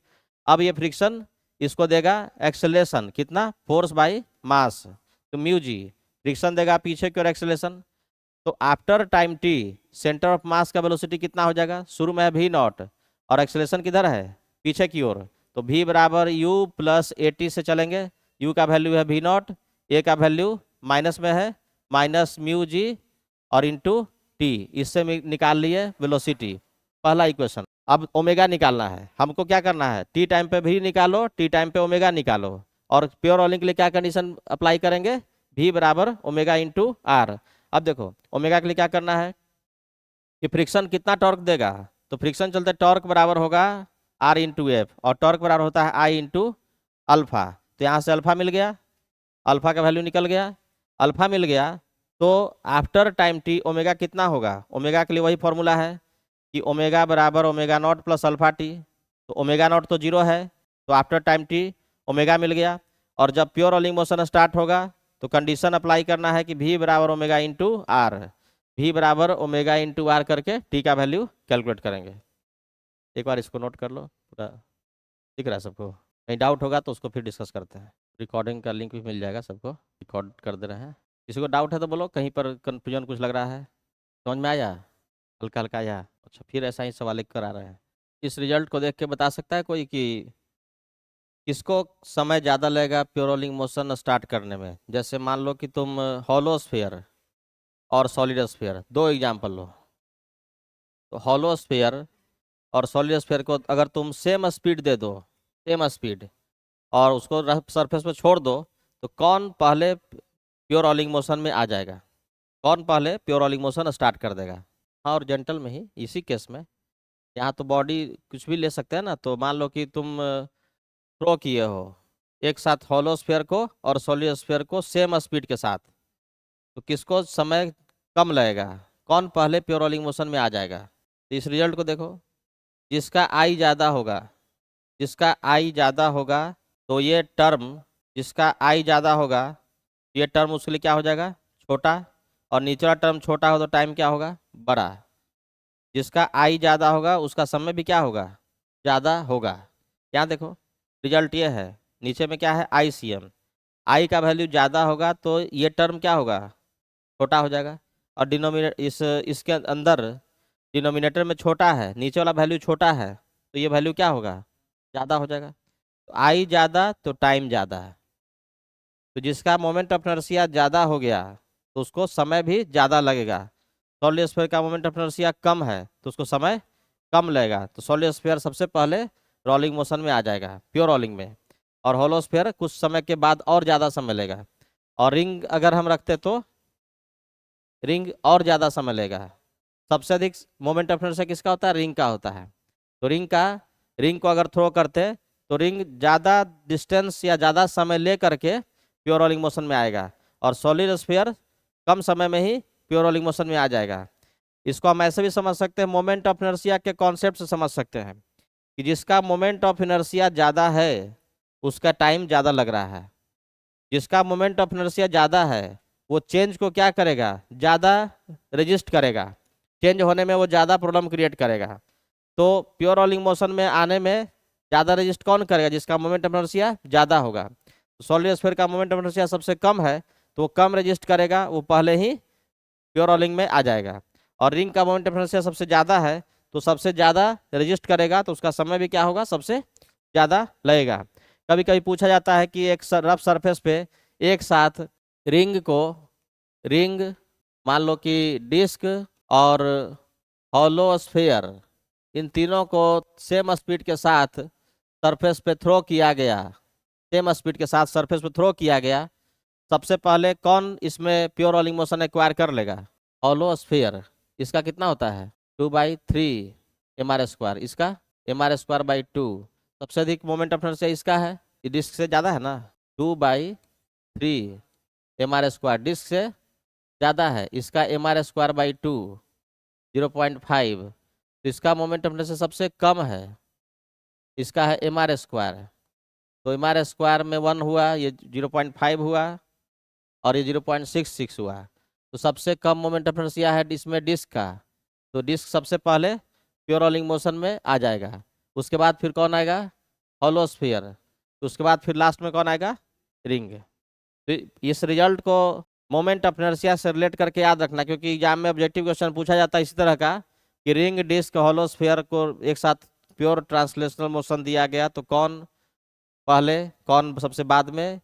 A: अब ये फ्रिक्शन इसको देगा एक्सेलेरेशन कितना, फोर्स बाई मास, तो म्यू जी। फ्रिक्शन देगा पीछे की ओर एक्सेलेरेशन। तो after time T centre of मास का वेलोसिटी कितना हो जाएगा, शुरू में है वी नॉट और एक्सेलेरेशन किधर है, पीछे की ओर, तो v बराबर u प्लस ए टी से चलेंगे। u का वैल्यू है वी नॉट, ए का वैल्यू माइनस में है माइनस म्यू जी और इंटू टी, इससे निकाल लिए वेलोसिटी, पहला इक्वेशन। अब ओमेगा निकालना है, हमको क्या करना है, टी टाइम पे भी निकालो, टी टाइम पे ओमेगा निकालो, और प्योर रोलिंग के लिए क्या कंडीशन अप्लाई करेंगे, v बराबर ओमेगा इंटू आर। अब देखो ओमेगा के लिए क्या करना है कि फ्रिक्शन कितना टॉर्क देगा, तो फ्रिक्शन चलते टॉर्क बराबर होगा आर इंटू एफ, और टॉर्क बराबर होता है आई इंटू अल्फा। तो यहाँ से अल्फा मिल गया, अल्फा का वैल्यू निकल गया, अल्फा मिल गया। तो आफ्टर टाइम टी ओमेगा कितना होगा, ओमेगा के लिए वही फॉर्मूला है कि ओमेगा बराबर omega naught plus alpha T. तो ओमेगा नॉट तो 0 है, तो आफ्टर टाइम टी ओमेगा मिल गया। और जब प्योर रोलिंग मोशन स्टार्ट होगा तो कंडीशन अप्लाई करना है कि v बराबर ओमेगा इंटू आर, v बराबर ओमेगा इंटू आर करके टी का वैल्यू कैलकुलेट करेंगे। एक बार इसको नोट कर लो, पूरा दिख रहा है सबको, कहीं डाउट होगा तो उसको फिर डिस्कस करते हैं। रिकॉर्डिंग का लिंक भी मिल जाएगा सबको, रिकॉर्ड कर दे रहे हैं। किसी को डाउट है तो बोलो, कहीं पर कन्फ्यूजन कुछ लग रहा है, समझ में आया, हल्का हल्का आया, अच्छा फिर ऐसा ही सवाल लिख कर आ रहे हैं। इस रिजल्ट को देख के बता सकता है कोई कि किसको समय ज़्यादा लगेगा प्योर रोलिंग मोशन स्टार्ट करने में? जैसे मान लो कि तुम हॉलो स्फीयर और सॉलिड स्फीयर, दो एग्जाम्पल लो। तो हॉलो स्फीयर और सॉलिड स्फीयर को अगर तुम सेम स्पीड दे दो, सेम स्पीड, और उसको सरफेस पे छोड़ दो, तो कौन पहले प्योर रोलिंग मोशन में आ जाएगा? कौन पहले प्योर रोलिंग मोशन स्टार्ट कर देगा? हाँ, और जेंटल में ही इसी केस में यहाँ तो बॉडी कुछ भी ले सकते हैं ना। तो मान लो कि तुम थ्रो किए हो एक साथ हॉलो स्फीयर को और सॉलिड स्फीयर को सेम स्पीड के साथ, तो किसको समय कम लगेगा? कौन पहले प्योर रोलिंग मोशन में आ जाएगा? तो इस रिजल्ट को देखो, जिसका आई ज़्यादा होगा, जिसका आई ज़्यादा होगा, तो ये टर्म, जिसका आई ज़्यादा होगा, ये टर्म उसके लिए क्या हो जाएगा? छोटा। और निचला टर्म छोटा हो तो टाइम क्या होगा? बड़ा। जिसका आई ज़्यादा होगा उसका समय भी क्या होगा? ज़्यादा होगा। यहाँ देखो, रिजल्ट ये है, नीचे में क्या है? आई सी एम। आई का वैल्यू ज़्यादा होगा तो ये टर्म क्या होगा? छोटा हो जाएगा। और डिनोमिनेट इसके अंदर डिनोमिनेटर में छोटा है, नीचे वाला वैल्यू छोटा है, तो ये वैल्यू क्या होगा? ज़्यादा हो जाएगा। तो आई ज़्यादा तो टाइम ज़्यादा है। तो जिसका मोमेंट ऑफ इनर्शिया ज़्यादा हो गया तो उसको समय भी ज़्यादा लगेगा। सॉलिड स्फीयर का मोमेंट ऑफ इनर्शिया कम है तो उसको समय कम लगेगा। तो सॉलिड स्फीयर सबसे पहले रोलिंग मोशन में आ जाएगा, प्योर रोलिंग में। और होलो स्फीयर कुछ समय के बाद और ज़्यादा समय लेगा। और रिंग अगर हम रखते तो रिंग और ज़्यादा समय लेगा। सबसे अधिक मोमेंट ऑफ इनर्शिया किसका होता है? रिंग का होता है। तो रिंग को अगर थ्रो करते तो रिंग ज़्यादा डिस्टेंस या ज़्यादा समय ले करके प्योर रोलिंग मोशन में आएगा। और सॉलिड स्फीयर कम समय में ही प्योर रोलिंग मोशन में आ जाएगा। इसको हम ऐसे भी समझ सकते हैं, मोमेंट ऑफ इनर्शिया के कॉन्सेप्ट से समझ सकते हैं कि जिसका मोमेंट ऑफ इनर्शिया ज़्यादा है उसका टाइम ज़्यादा लग रहा है। जिसका मोमेंट ऑफ इनर्शिया ज़्यादा है वो चेंज को क्या करेगा? ज़्यादा रजिस्ट करेगा। चेंज होने में वो ज़्यादा प्रॉब्लम क्रिएट करेगा। तो प्योर रोलिंग मोशन में आने में ज़्यादा रजिस्ट कौन करेगा? जिसका मोमेंट ऑफ इनर्शिया ज़्यादा होगा। सॉलिड स्फीयर का मोमेंट ऑफ इनर्शिया सबसे कम है तो वो कम रजिस्ट करेगा, वो पहले ही प्योर रोलिंग में आ जाएगा। और रिंग का मोमेंट ऑफ इनर्शिया सबसे ज़्यादा है तो सबसे ज़्यादा रजिस्ट करेगा, तो उसका समय भी क्या होगा? सबसे ज़्यादा लगेगा। कभी कभी पूछा जाता है कि एक रफ सरफेस पे एक साथ रिंग मान लो कि डिस्क और हॉलो स्फीयर, इन तीनों को सेम स्पीड के साथ सरफेस पे थ्रो किया गया, सेम स्पीड के साथ सरफेस पे थ्रो किया गया, सबसे पहले कौन इसमें प्योर रोलिंग मोशन एक्वायर कर लेगा? Hollow sphere. इसका कितना होता है? 2/3 mr²। इसका mr²/2। सबसे अधिक मोमेंट ऑफ इनर्शिया इसका है, ये डिस्क से ज़्यादा है ना। 2/3 mr², डिस्क से ज़्यादा है। इसका mr²/2 0.5। तो इसका मोमेंट ऑफ इनर्शिया सबसे कम है, इसका है mr²। तो mr² में 1 हुआ, ये 0.5 हुआ, और ये 0.66 हुआ। तो सबसे कम मोमेंट ऑफ इनर्शिया है इसमें डिस्क का, तो डिस्क सबसे पहले प्योर रोलिंग मोशन में आ जाएगा। उसके बाद फिर कौन आएगा? Hollow sphere. तो उसके बाद फिर लास्ट में कौन आएगा? रिंग। तो इस रिजल्ट को मोमेंट ऑफ इनर्शिया से रिलेट करके याद रखना, क्योंकि एग्जाम में ऑब्जेक्टिव क्वेश्चन पूछा जाता है इसी तरह का कि रिंग, डिस्क, हॉलो स्फीयर को एक साथ प्योर ट्रांसलेशनल मोशन दिया गया तो कौन पहले, कौन सबसे बाद में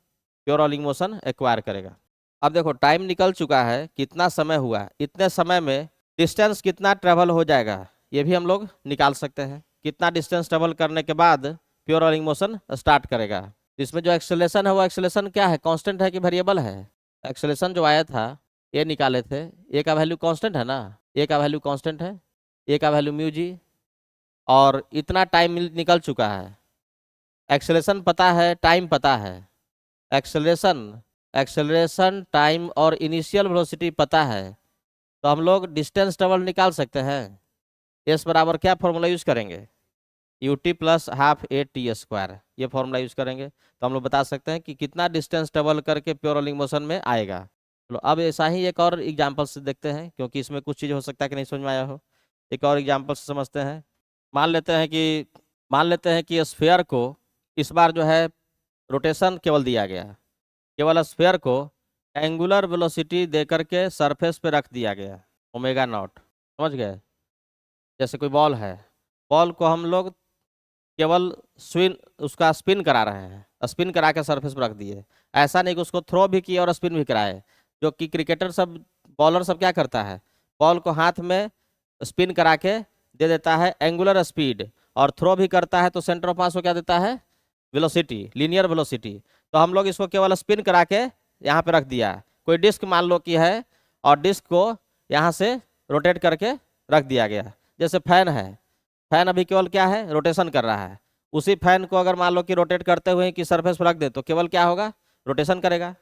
A: प्योर रोलिंग मोशन एक्वायर करेगा। अब देखो, टाइम निकल चुका है, कितना समय हुआ, इतने समय में डिस्टेंस कितना ट्रेवल हो जाएगा ये भी हम लोग निकाल सकते हैं। कितना डिस्टेंस ट्रेवल करने के बाद प्योर रोलिंग मोशन स्टार्ट करेगा। इसमें जो एक्सेलरेशन है वो एक्सेलरेशन क्या है? कांस्टेंट है कि वेरिएबल है? एक्सेलरेशन जो आया था ये निकाले थे, ए का वैल्यू कांस्टेंट है ना, ए का वैल्यू कांस्टेंट है, ए का वैल्यू म्यू जी। और इतना टाइम निकल चुका है, एक्सेलरेशन पता है, टाइम पता है। एक्सेलरेशन एक्सेलरेशन टाइम और इनिशियल वेलोसिटी पता है, तो हम लोग डिस्टेंस ट्रेवल निकाल सकते हैं। एस बराबर क्या फॉर्मूला यूज करेंगे? ut plus half a t², ये फॉर्मूला यूज करेंगे तो हम लोग बता सकते हैं कि कितना डिस्टेंस ट्रेवल करके प्योर रोलिंग मोशन में आएगा। चलो अब ऐसा ही एक और एग्जाम्पल से देखते हैं, क्योंकि इसमें कुछ चीज़ हो सकता है कि नहीं समझ में आया हो। एक और एग्जाम्पल से समझते हैं। मान लेते हैं कि स्फीयर को इस बार जो है रोटेशन केवल दिया गया, केवल स्फीयर को एंगुलर वेलोसिटी दे करके सरफेस पे रख दिया गया ओमेगा नॉट। समझ गए? जैसे कोई बॉल है, बॉल को हम लोग केवल उसका स्पिन करा रहे हैं, स्पिन करा के सरफेस पर रख दिए। ऐसा नहीं कि उसको थ्रो भी किए और स्पिन भी कराए। जो कि क्रिकेटर सब, बॉलर सब क्या करता है, बॉल को हाथ में स्पिन करा के दे देता है एंगुलर स्पीड, और थ्रो भी करता है तो सेंटर ऑफ मास को क्या देता है, वेलोसिटी, लीनियर वेलोसिटी। तो हम लोग इसको केवल स्पिन करा के यहाँ पे रख दिया। कोई डिस्क मान लो कि है, और डिस्क को यहाँ से रोटेट करके रख दिया गया। जैसे फैन है, फैन अभी केवल क्या है, रोटेशन कर रहा है। उसी फैन को अगर मान लो कि रोटेट करते हुए कि सरफेस पर रख दे तो केवल क्या होगा, रोटेशन करेगा।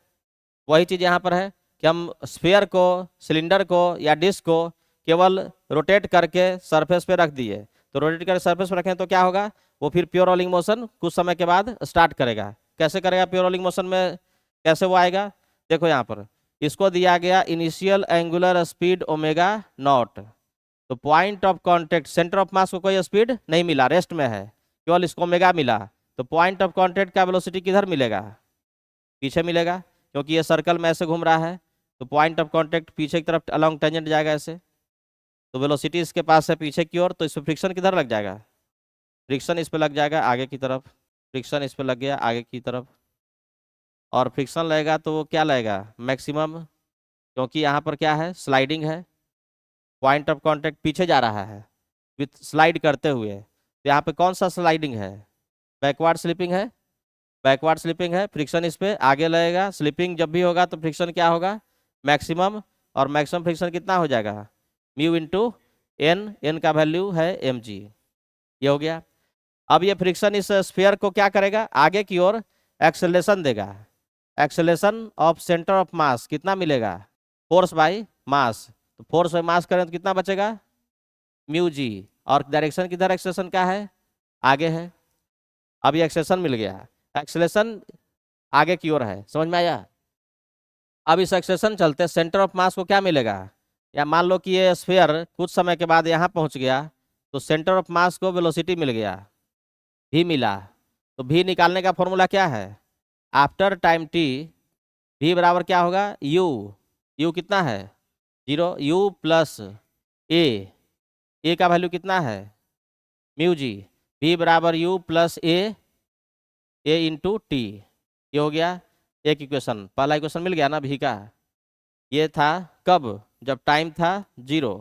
A: वही चीज़ यहाँ पर है कि हम स्फीयर को, सिलेंडर को या डिस्क को केवल रोटेट करके सरफेस पे रख दिए, तो रोटेट करके सरफेस पे रखें तो क्या होगा, वो फिर प्योर रोलिंग मोशन कुछ समय के बाद स्टार्ट करेगा। कैसे करेगा प्योर रोलिंग मोशन में, कैसे वो आएगा, देखो यहाँ पर इसको दिया गया initial angular speed omega naught. तो point of contact, center of mass को कोई स्पीड नहीं मिला, रेस्ट में है, केवल इसको ओमेगा मिला। तो पॉइंट ऑफ कांटेक्ट का वेलोसिटी किधर मिलेगा, पीछे मिलेगा, क्योंकि ये सर्कल में ऐसे घूम रहा है। तो पॉइंट ऑफ कांटेक्ट पीछे की तरफ अलोंग टेंजेंट जाएगा ऐसे। तो वेलोसिटी इसके पास है पीछे की ओर, तो इस पर फ्रिक्शन किधर लग जाएगा, फ्रिक्शन इस पर लग जाएगा आगे की तरफ, फ्रिक्शन इस पर लग गया आगे की तरफ। और फ्रिक्शन लगेगा तो वो क्या लगेगा, मैक्सिमम, क्योंकि यहाँ पर क्या है, स्लाइडिंग है, पॉइंट ऑफ कांटेक्ट पीछे जा रहा है विथ स्लाइड करते हुए। तो यहाँ पे कौन सा स्लाइडिंग है, बैकवर्ड स्लिपिंग है, बैकवर्ड स्लिपिंग है, फ्रिक्शन इस पे आगे लगेगा। स्लिपिंग जब भी होगा तो फ्रिक्शन क्या होगा, मैक्सिमम, और मैक्सिमम फ्रिक्शन कितना हो जाएगा, म्यू इंटू एन, एन का वैल्यू है mg। ये हो गया। अब ये फ्रिक्शन इस स्फीयर को क्या करेगा, आगे की ओर एक्सेलरेशन देगा। एक्सेलरेशन ऑफ सेंटर ऑफ मास कितना मिलेगा, फोर्स बाय मास। तो फोर्स बाय मास करें तो कितना बचेगा, म्यू जी। और डायरेक्शन किधर एक्सेलरेशन का है, आगे है। अब ये एक्सेलरेशन मिल गया, एक्सेलरेशन आगे की ओर है, समझ में आया। अब इस एक्सेलरेशन चलते सेंटर ऑफ मास को क्या मिलेगा, या मान लो कि ये स्फीयर कुछ समय के बाद यहाँ पहुँच गया, तो सेंटर ऑफ मास को वेलोसिटी मिल गया, भी मिला। तो भी निकालने का फॉर्मूला क्या है, आफ्टर टाइम टी भी बराबर क्या होगा, यू, यू कितना है 0, यू प्लस ए का वैल्यू कितना है, म्यू जी। भी बराबर you plus A into T. ये हो गया एक इक्वेशन, पहला इक्वेशन मिल गया ना भी का। ये था कब, जब टाइम था 0,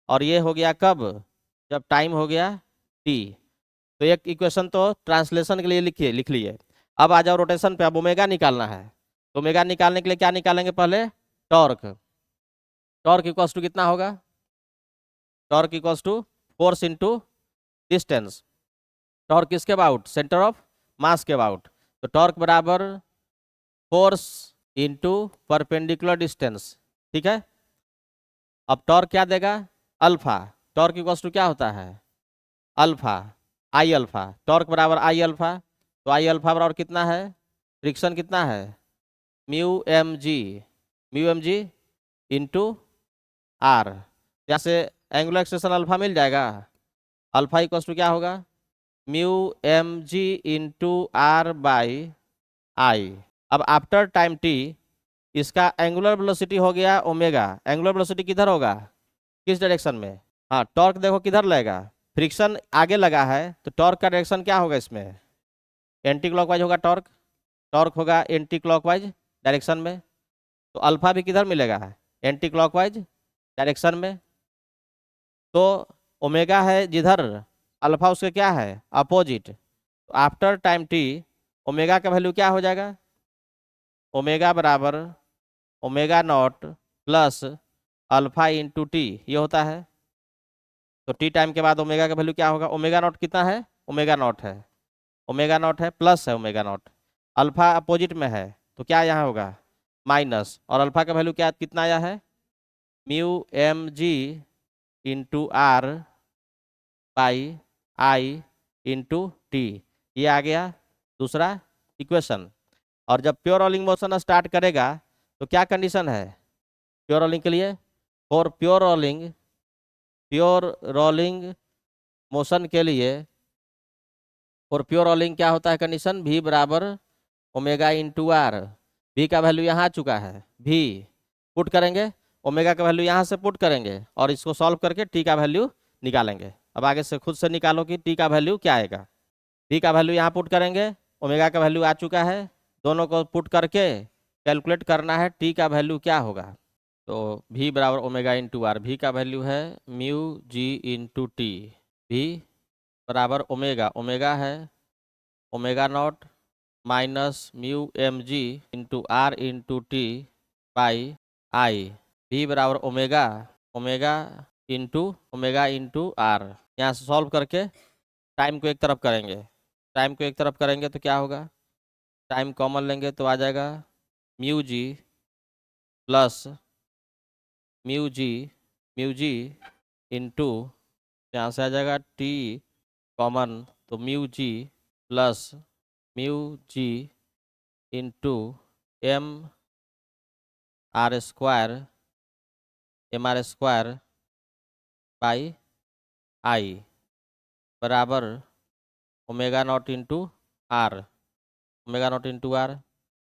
A: और ये हो गया कब, जब टाइम हो गया टी। तो एक इक्वेशन तो ट्रांसलेशन के लिए लिख लिए। अब आ जाओ रोटेशन पे, अब ओमेगा निकालना है। तो ओमेगा निकालने के लिए क्या निकालेंगे, पहले टॉर्क। टॉर्क इक्वल्स टू कितना होगा, torque equals to force into distance. Torque किसके अबाउट, सेंटर ऑफ मास के अबाउट। तो टॉर्क बराबर फोर्स इंटू परपेंडिकुलर डिस्टेंस, ठीक है। अब टॉर्क क्या देगा, अल्फा। टॉर्क इक्वल्स टू क्या होता है, अल्फा, आई अल्फा। टॉर्क बराबर आई अल्फा, तो आई अल्फा बराबर कितना है, फ्रिक्शन कितना है, mu M G, mu M G into R. यहाँ से एंगुलर एक्सेलरेशन अल्फा मिल जाएगा, अल्फा इक्वल्स टू क्या होगा, mu M G into R by I. अब आफ्टर टाइम टी इसका एंगुलर वेलोसिटी हो गया ओमेगा। एंगुलर वेलोसिटी किधर होगा, किस डायरेक्शन में, हाँ टॉर्क देखो किधर लगेगा, फ्रिक्शन आगे लगा है, तो टॉर्क का डायरेक्शन क्या होगा इसमें, एंटी क्लॉकवाइज होगा टॉर्क। टॉर्क होगा एंटी क्लॉकवाइज डायरेक्शन में। तो अल्फा भी किधर मिलेगा, एंटी क्लॉकवाइज डायरेक्शन में। तो ओमेगा है जिधर, अल्फा उसके क्या है, अपोजिट। तो आफ्टर टाइम टी ओमेगा का वैल्यू क्या हो जाएगा, ओमेगा बराबर omega naught plus alpha into T, ये होता है। तो टी टाइम के बाद ओमेगा का वैल्यू क्या होगा, ओमेगा नॉट कितना है, ओमेगा नॉट है, ओमेगा नॉट है प्लस है ओमेगा नॉट। अल्फा अपोजिट में है तो क्या यहाँ होगा, माइनस। और अल्फा का वैल्यू क्या कितना आया है, mu M G into R by I into T. ये आ गया दूसरा इक्वेशन। और जब प्योर रोलिंग मोशन स्टार्ट करेगा तो क्या कंडीशन है प्योर रोलिंग के लिए, फॉर प्योर रोलिंग मोशन के लिए, और प्योर रोलिंग क्या होता है कंडीशन, भी बराबर ओमेगा इंटू आर। भी का वैल्यू यहाँ आ चुका है, भी पुट करेंगे, ओमेगा का वैल्यू यहाँ से पुट करेंगे, और इसको सॉल्व करके टी का वैल्यू निकालेंगे। अब आगे से खुद से निकालो कि टी का वैल्यू क्या आएगा। v का वैल्यू यहाँ पुट करेंगे, ओमेगा का वैल्यू आ चुका है, दोनों को पुट करके कैलकुलेट करना है t का वैल्यू क्या होगा। तो v बराबर ओमेगा इंटू आर, वी का वैल्यू है म्यू जी इंटू टी, v बराबर ओमेगा, ओमेगा है omega naught minus mu M G into R into T by I, v बराबर ओमेगा, ओमेगा इंटू आर। यहाँ से सॉल्व करके टाइम को एक तरफ करेंगे, टाइम को एक तरफ करेंगे तो क्या होगा, टाइम कॉमन लेंगे तो आ जाएगा म्यू जी प्लस म्यू जी इंटू, यहाँ से आ जाएगा टी कॉमन तो mu g plus mu ji into M R square by I बराबर omega naught into R, omega naught into R.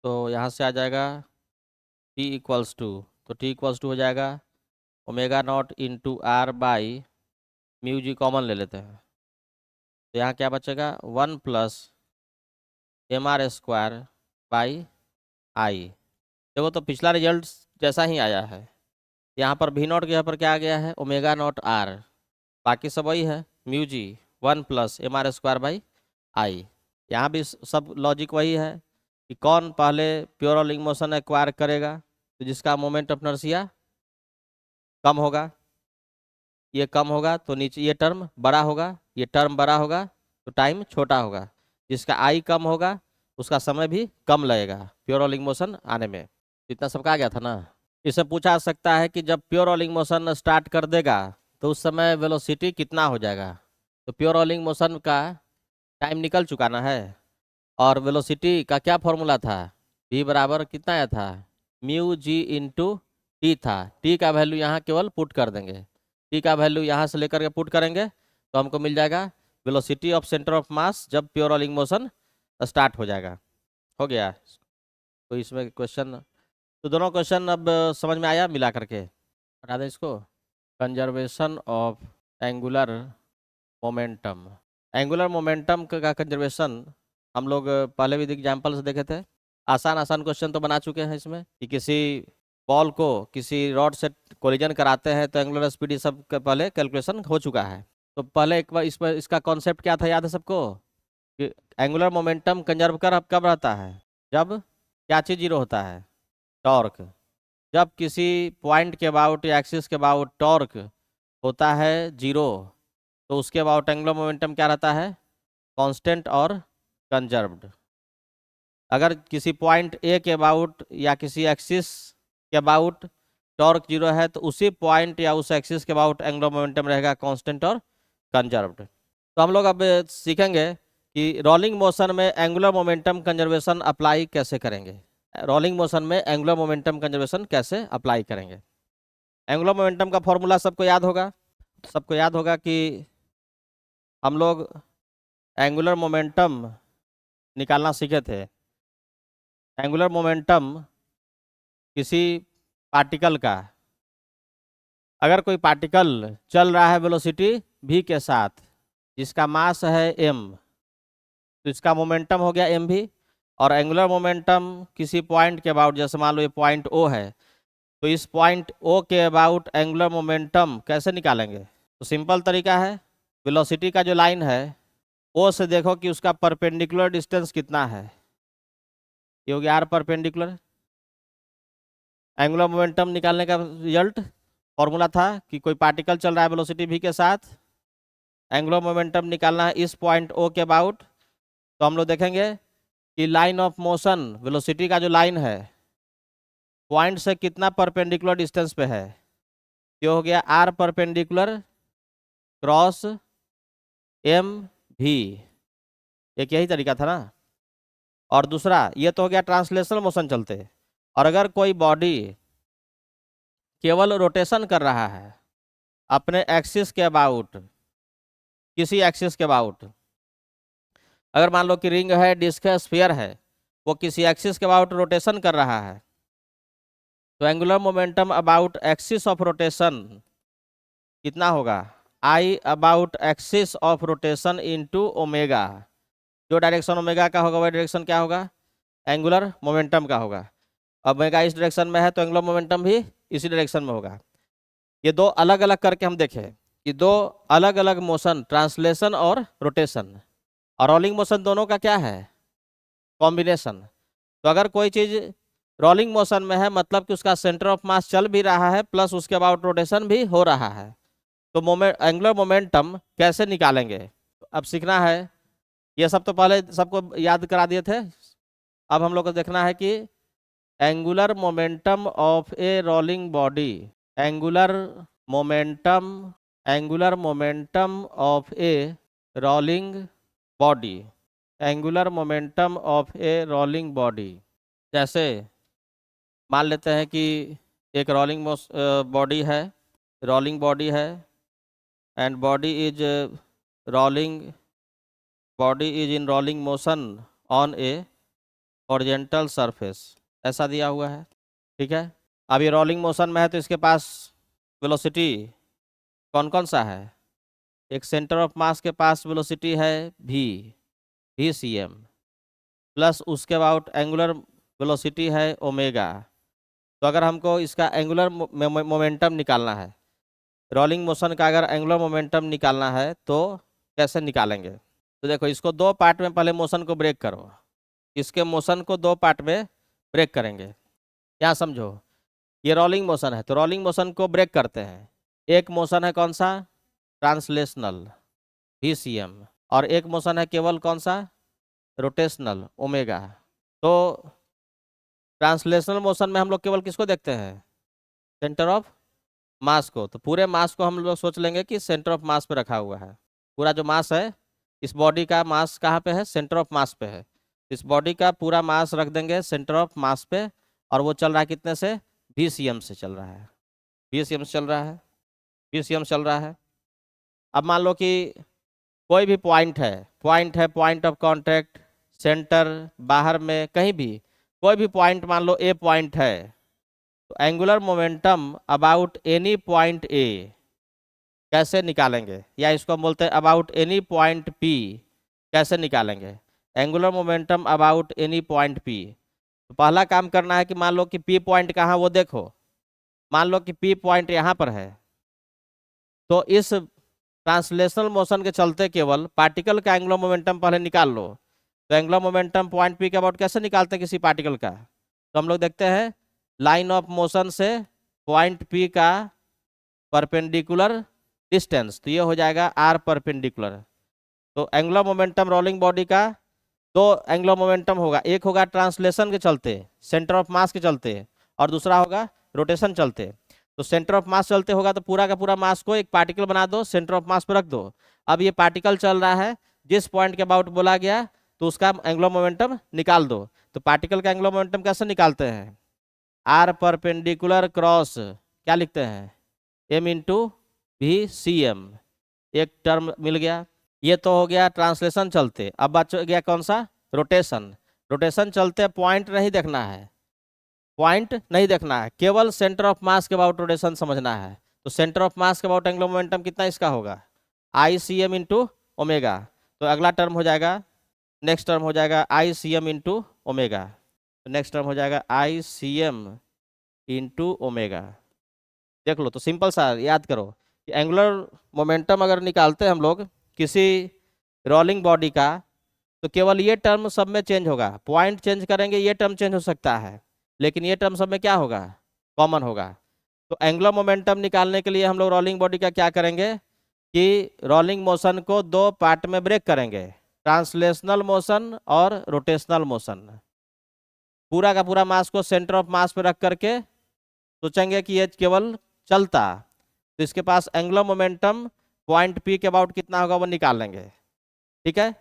A: तो यहाँ से आ जाएगा t इक्वल्स टू, तो t इक्वल्स टू हो जाएगा omega naught into R by mu ji common ले लेते हैं, तो यहाँ क्या बचेगा 1 plus M R square by आई। देखो तो पिछला रिजल्ट जैसा ही आया है, यहाँ पर भी नॉट के यहाँ पर क्या आ गया है ओमेगा नॉट आर, बाकी सब वही है mu G 1 plus M R square by I. यहाँ भी सब लॉजिक वही है कि कौन पहले प्योर रोलिंग मोशन एक्वायर करेगा, तो जिसका मोमेंट ऑफ इनर्शिया कम होगा, ये कम होगा तो नीचे ये टर्म बड़ा होगा, ये टर्म बड़ा होगा तो टाइम छोटा होगा, जिसका आई कम होगा उसका समय भी कम लगेगा प्योर रोलिंग मोशन आने में। इतना सबका आ गया था ना। इससे पूछा जा सकता है कि जब प्योर रोलिंग मोशन स्टार्ट कर देगा तो उस समय वेलोसिटी कितना हो जाएगा, तो प्योर रोलिंग मोशन का टाइम निकल चुका ना है, और वेलोसिटी का क्या फॉर्मूला था, v बराबर कितना आया था म्यू जी इंटू टी था, t का वैल्यू यहाँ केवल पुट कर देंगे, t का वैल्यू यहाँ से लेकर के पुट करेंगे तो हमको मिल जाएगा वेलोसिटी ऑफ सेंटर ऑफ मास जब प्योर रोलिंग मोशन स्टार्ट हो जाएगा। हो गया। तो इसमें क्वेश्चन, तो दोनों क्वेश्चन अब समझ में आया मिला करके, हटा दें इसको। Conservation of angular momentum, angular momentum का कंजर्वेशन हम लोग पहले भी एग्जाम्पल से देखे थे। आसान आसान क्वेश्चन तो बना चुके हैं इसमें कि किसी बॉल को किसी रॉड से कोलिजन कराते हैं तो एंगुलर स्पीड सब का पहले कैलकुलेशन हो चुका है। तो पहले एक बार इस पर इसका कॉन्सेप्ट क्या था याद है सबको, कि एंगुलर मोमेंटम कंजर्व कर कब रहता है, जब क्या चीज़ जीरो होता है, टॉर्क। जब किसी पॉइंट के अबाउट या एक्सिस के अबाउट टॉर्क होता है जीरो, तो उसके अबाउट एंगुलर मोमेंटम क्या रहता है, कांस्टेंट और कंजर्व्ड। अगर किसी पॉइंट ए के अबाउट या किसी एक्सिस के अबाउट टॉर्क जीरो है तो उसी पॉइंट या उस एक्सिस के अबाउट एंगुलर मोमेंटम रहेगा कांस्टेंट और कंजर्व्ड। तो हम लोग अब सीखेंगे कि रोलिंग मोशन में एंगुलर मोमेंटम कंजर्वेशन अप्लाई कैसे करेंगे, रोलिंग मोशन में एंगुलर मोमेंटम कंजर्वेशन कैसे अप्लाई करेंगे। एंगुलर मोमेंटम का फॉर्मूला सबको याद होगा, सबको याद होगा कि हम लोग एंगुलर मोमेंटम निकालना सीखे थे। एंगुलर मोमेंटम किसी पार्टिकल का, अगर कोई पार्टिकल चल रहा है वेलोसिटी v के साथ जिसका मास है m, तो इसका मोमेंटम हो गया m भी, और एंगुलर मोमेंटम किसी पॉइंट के अबाउट, जैसे मान लो ये पॉइंट O है, तो इस पॉइंट O के अबाउट एंगुलर मोमेंटम कैसे निकालेंगे, तो सिंपल तरीका है, वेलोसिटी का जो लाइन है O से देखो कि उसका परपेंडिकुलर डिस्टेंस कितना है, ये हो गया r परपेंडिकुलर। एंगुलर मोमेंटम निकालने का रिजल्ट फॉर्मूला था कि कोई पार्टिकल चल रहा है वेलोसिटी v के साथ, एंगुलर मोमेंटम निकालना है इस पॉइंट O के अबाउट, तो हम लोग देखेंगे कि लाइन ऑफ मोशन, वेलोसिटी का जो लाइन है पॉइंट से कितना परपेंडिकुलर डिस्टेंस पे है, ये हो गया r perpendicular cross m v, एक यही तरीका था ना। और दूसरा ये तो हो गया ट्रांसलेशनल मोशन चलते, और अगर कोई बॉडी केवल रोटेशन कर रहा है अपने एक्सिस के अबाउट, किसी एक्सिस के अबाउट, अगर मान लो कि रिंग है, डिस्क है, स्फीयर है, वो किसी एक्सिस के अबाउट रोटेशन कर रहा है, तो angular momentum about axis of rotation कितना होगा, I about axis of rotation into omega. जो डायरेक्शन ओमेगा का होगा वह डायरेक्शन क्या होगा, एंगुलर मोमेंटम का होगा। ओमेगा इस डायरेक्शन में है तो एंगुलर मोमेंटम भी इसी डायरेक्शन में होगा। ये दो अलग अलग करके हम देखें कि दो अलग अलग मोशन, ट्रांसलेशन और रोटेशन, और रोलिंग मोशन दोनों का क्या है, कॉम्बिनेशन। तो अगर कोई चीज रोलिंग मोशन में है मतलब कि उसका सेंटर ऑफ मास चल भी रहा है प्लस उसके अबाउट रोटेशन भी हो रहा है, तो एंगुलर मोमेंटम कैसे निकालेंगे, अब सीखना है। ये सब तो पहले सबको याद करा दिए थे। अब हम लोग को देखना है कि angular momentum of A rolling body, angular momentum, angular momentum of A rolling body, angular momentum of A rolling body. जैसे मान लेते हैं कि एक रोलिंग बॉडी है, रोलिंग बॉडी है and body is rolling, body is in rolling motion on A horizontal surface, ऐसा दिया हुआ है। ठीक है, अब ये रोलिंग मोशन में है तो इसके पास वेलोसिटी कौन कौन सा है, एक सेंटर ऑफ मास के पास वेलोसिटी है v सी एम, प्लस उसके अबाउट एंगुलर वेलोसिटी है ओमेगा। तो अगर हमको इसका एंगुलर मोमेंटम निकालना है, रोलिंग मोशन का अगर एंगुलर मोमेंटम निकालना है तो कैसे निकालेंगे, तो देखो इसको दो पार्ट में पहले मोशन को ब्रेक करो, इसके मोशन को दो पार्ट में ब्रेक करेंगे। यहाँ समझो ये रोलिंग मोशन है तो रोलिंग मोशन को ब्रेक करते हैं। एक मोशन है कौन सा, ट्रांसलेशनल VCM, और एक मोशन है केवल कौन सा, रोटेशनल ओमेगा। तो ट्रांसलेशनल मोशन में हम लोग केवल किसको देखते हैं, सेंटर ऑफ मास को। तो पूरे मास को हम लोग सोच लेंगे कि सेंटर ऑफ मास पे रखा हुआ है। पूरा जो मास है इस बॉडी का मास कहाँ पे है, सेंटर ऑफ मास पे है। इस बॉडी का पूरा मास रख देंगे सेंटर ऑफ मास पे, और वो चल रहा है कितने से, VCM से चल रहा है, VCM से चल रहा है, VCM चल रहा है। अब मान लो कि कोई भी पॉइंट है, पॉइंट ऑफ कांटेक्ट, सेंटर, बाहर में कहीं भी कोई भी पॉइंट, मान लो ए पॉइंट है, तो angular momentum about any point A कैसे निकालेंगे, या इसको हम बोलते हैं अबाउट एनी पॉइंट पी कैसे निकालेंगे, angular momentum about any point P. तो पहला काम करना है कि मान लो कि पी पॉइंट कहाँ, वो देखो, मान लो कि पी पॉइंट यहाँ पर है, तो इस ट्रांसलेशनल मोशन के चलते केवल पार्टिकल का एंगुलर मोमेंटम पहले निकाल लो। तो एंगुलर मोमेंटम पॉइंट पी के अबाउट कैसे निकालते हैं किसी पार्टिकल का, तो हम लोग देखते हैं लाइन ऑफ मोशन से पॉइंट पी का परपेंडिकुलर डिस्टेंस, तो ये हो जाएगा आर परपेंडिकुलर। तो एंगुलर मोमेंटम रोलिंग बॉडी का दो एंगुलर मोमेंटम होगा, एक होगा ट्रांसलेशन के चलते, सेंटर ऑफ मास के चलते, और दूसरा होगा रोटेशन चलते। तो सेंटर ऑफ मास चलते होगा तो पूरा का पूरा मास को एक पार्टिकल बना दो, सेंटर ऑफ मास पर रख दो। अब ये पार्टिकल चल रहा है, जिस पॉइंट के अबाउट बोला गया तो उसका एंगुलर मोमेंटम निकाल दो। तो पार्टिकल का एंगुलर मोमेंटम कैसे निकालते हैं, आर परपेंडिकुलर क्रॉस क्या लिखते हैं, m इंटू VCM, एक टर्म मिल गया। ये तो हो गया ट्रांसलेशन चलते। अब बच गया कौन सा, रोटेशन। रोटेशन चलते पॉइंट नहीं देखना है, पॉइंट नहीं देखना है, केवल सेंटर ऑफ मास के अबाउट रोटेशन समझना है। तो सेंटर ऑफ मास के अबाउट एंगुलर मोमेंटम कितना इसका होगा, ICM इंटू ओमेगा। तो अगला टर्म हो जाएगा, नेक्स्ट टर्म हो जाएगा ICM इंटू ओमेगा। तो नेक्स्ट टर्म हो जाएगा ICM इंटू ओमेगा। देख लो, तो सिंपल सा याद करो कि एंगुलर मोमेंटम अगर निकालते हैं हम लोग किसी रोलिंग बॉडी का, तो केवल ये टर्म सब में चेंज होगा, पॉइंट चेंज करेंगे ये टर्म चेंज हो सकता है, लेकिन ये टर्म सब में क्या होगा, कॉमन होगा। तो एंगुलर मोमेंटम निकालने के लिए हम लोग रोलिंग बॉडी का क्या करेंगे कि रोलिंग मोशन को दो पार्ट में ब्रेक करेंगे, ट्रांसलेशनल मोशन और रोटेशनल मोशन। पूरा का पूरा मास को सेंटर ऑफ मास पे रख करके सोचेंगे कि ये केवल चलता, तो इसके पास एंगुलर मोमेंटम पॉइंट पी के अबाउट कितना होगा वो निकाल लेंगे। ठीक है,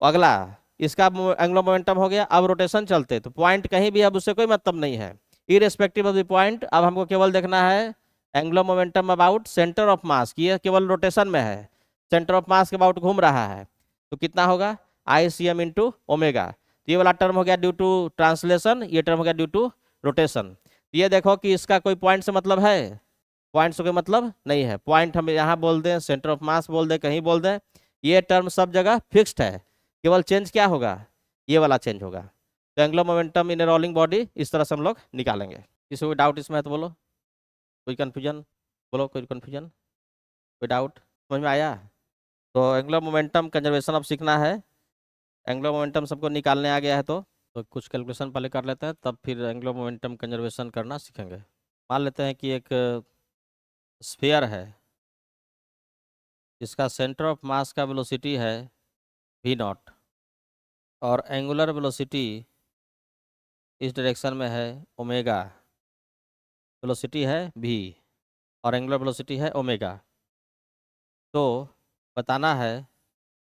A: अगला इसका एंगुलर मोमेंटम हो गया। अब रोटेशन चलते, तो पॉइंट कहीं भी अब उससे कोई मतलब नहीं है, इरेस्पेक्टिव ऑफ द पॉइंट। अब हमको केवल देखना है angular momentum about centre of मास, की ये केवल रोटेशन में है, सेंटर ऑफ मास के अबाउट घूम रहा है, तो कितना होगा ICM इंटू ओमेगा। तो ये वाला टर्म हो गया ड्यू टू ट्रांसलेशन, ये टर्म हो गया ड्यू टू रोटेशन। ये देखो कि इसका कोई पॉइंट से मतलब है, पॉइंट से कोई मतलब नहीं है। पॉइंट हम यहाँ बोल दें, सेंटर ऑफ मास बोल दें, कहीं बोल दें, ये टर्म सब जगह फिक्स्ड है। केवल चेंज क्या होगा, ये वाला चेंज होगा। तो एंगुलर मोमेंटम इन ए रोलिंग बॉडी इस तरह से हम लोग निकालेंगे। किसी को डाउट इसमें है तो बोलो, कोई कन्फ्यूजन, बोलो कोई कन्फ्यूजन, कोई डाउट, समझ में आया? तो एंगुलर मोमेंटम कंजर्वेशन अब सीखना है। एंगुलर मोमेंटम सबको निकालने आ गया है तो कुछ कैलकुलेशन पहले कर लेते हैं, तब फिर एंगुलर मोमेंटम कंजर्वेशन करना सीखेंगे। मान लेते हैं कि एक स्फीयर है, इसका सेंटर ऑफ मास का वेलोसिटी है v0 और एंगुलर वेलोसिटी इस डायरेक्शन में है ओमेगा, वेलोसिटी है v और एंगुलर वेलोसिटी है ओमेगा। तो बताना है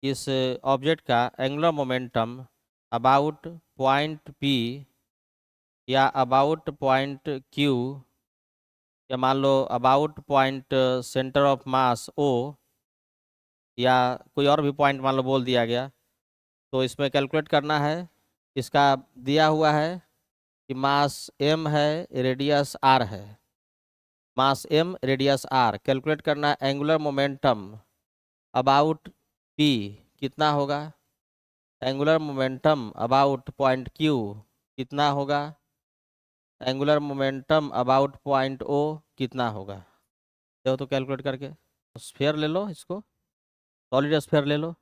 A: इस ऑब्जेक्ट का angular momentum about point P या अबाउट पॉइंट Q या मान लो about point center of mass O या कोई और भी पॉइंट मान लो बोल दिया गया, तो इसमें कैलकुलेट करना है। इसका दिया हुआ है कि मास m है, रेडियस r है, मास m रेडियस r, कैलकुलेट करना है एंगुलर मोमेंटम अबाउट P कितना होगा, angular momentum about point Q कितना होगा, angular momentum about point O कितना होगा। देखो तो कैलकुलेट करके स्फीयर ले लो, इसको सॉलिड स्फीयर ले लो।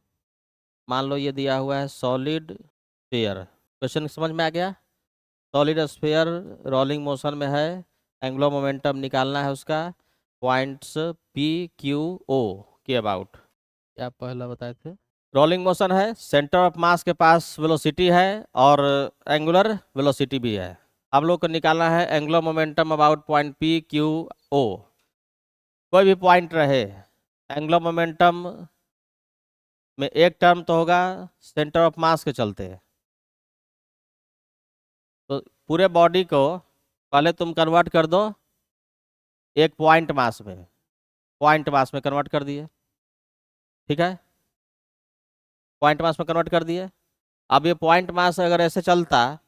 A: मान लो ये दिया हुआ है सॉलिड स्फीयर, क्वेश्चन समझ में आ गया? सॉलिड स्फीयर रोलिंग मोशन में है, एंगुलर मोमेंटम निकालना है उसका पॉइंट्स P Q O के अबाउट। क्या पहला बताए थे? रोलिंग मोशन है, सेंटर ऑफ मास के पास वेलोसिटी है और एंगुलर वेलोसिटी भी है। आप लोग को निकालना है angular momentum about point P Q O। कोई भी पॉइंट रहे, एंगुलर मोमेंटम में एक टर्म तो होगा सेंटर ऑफ मास के चलते, तो पूरे बॉडी को पहले तुम कन्वर्ट कर दो एक पॉइंट मास में कन्वर्ट कर दिए, ठीक है, पॉइंट मास में कन्वर्ट कर दिए। अब ये पॉइंट मास अगर ऐसे चलता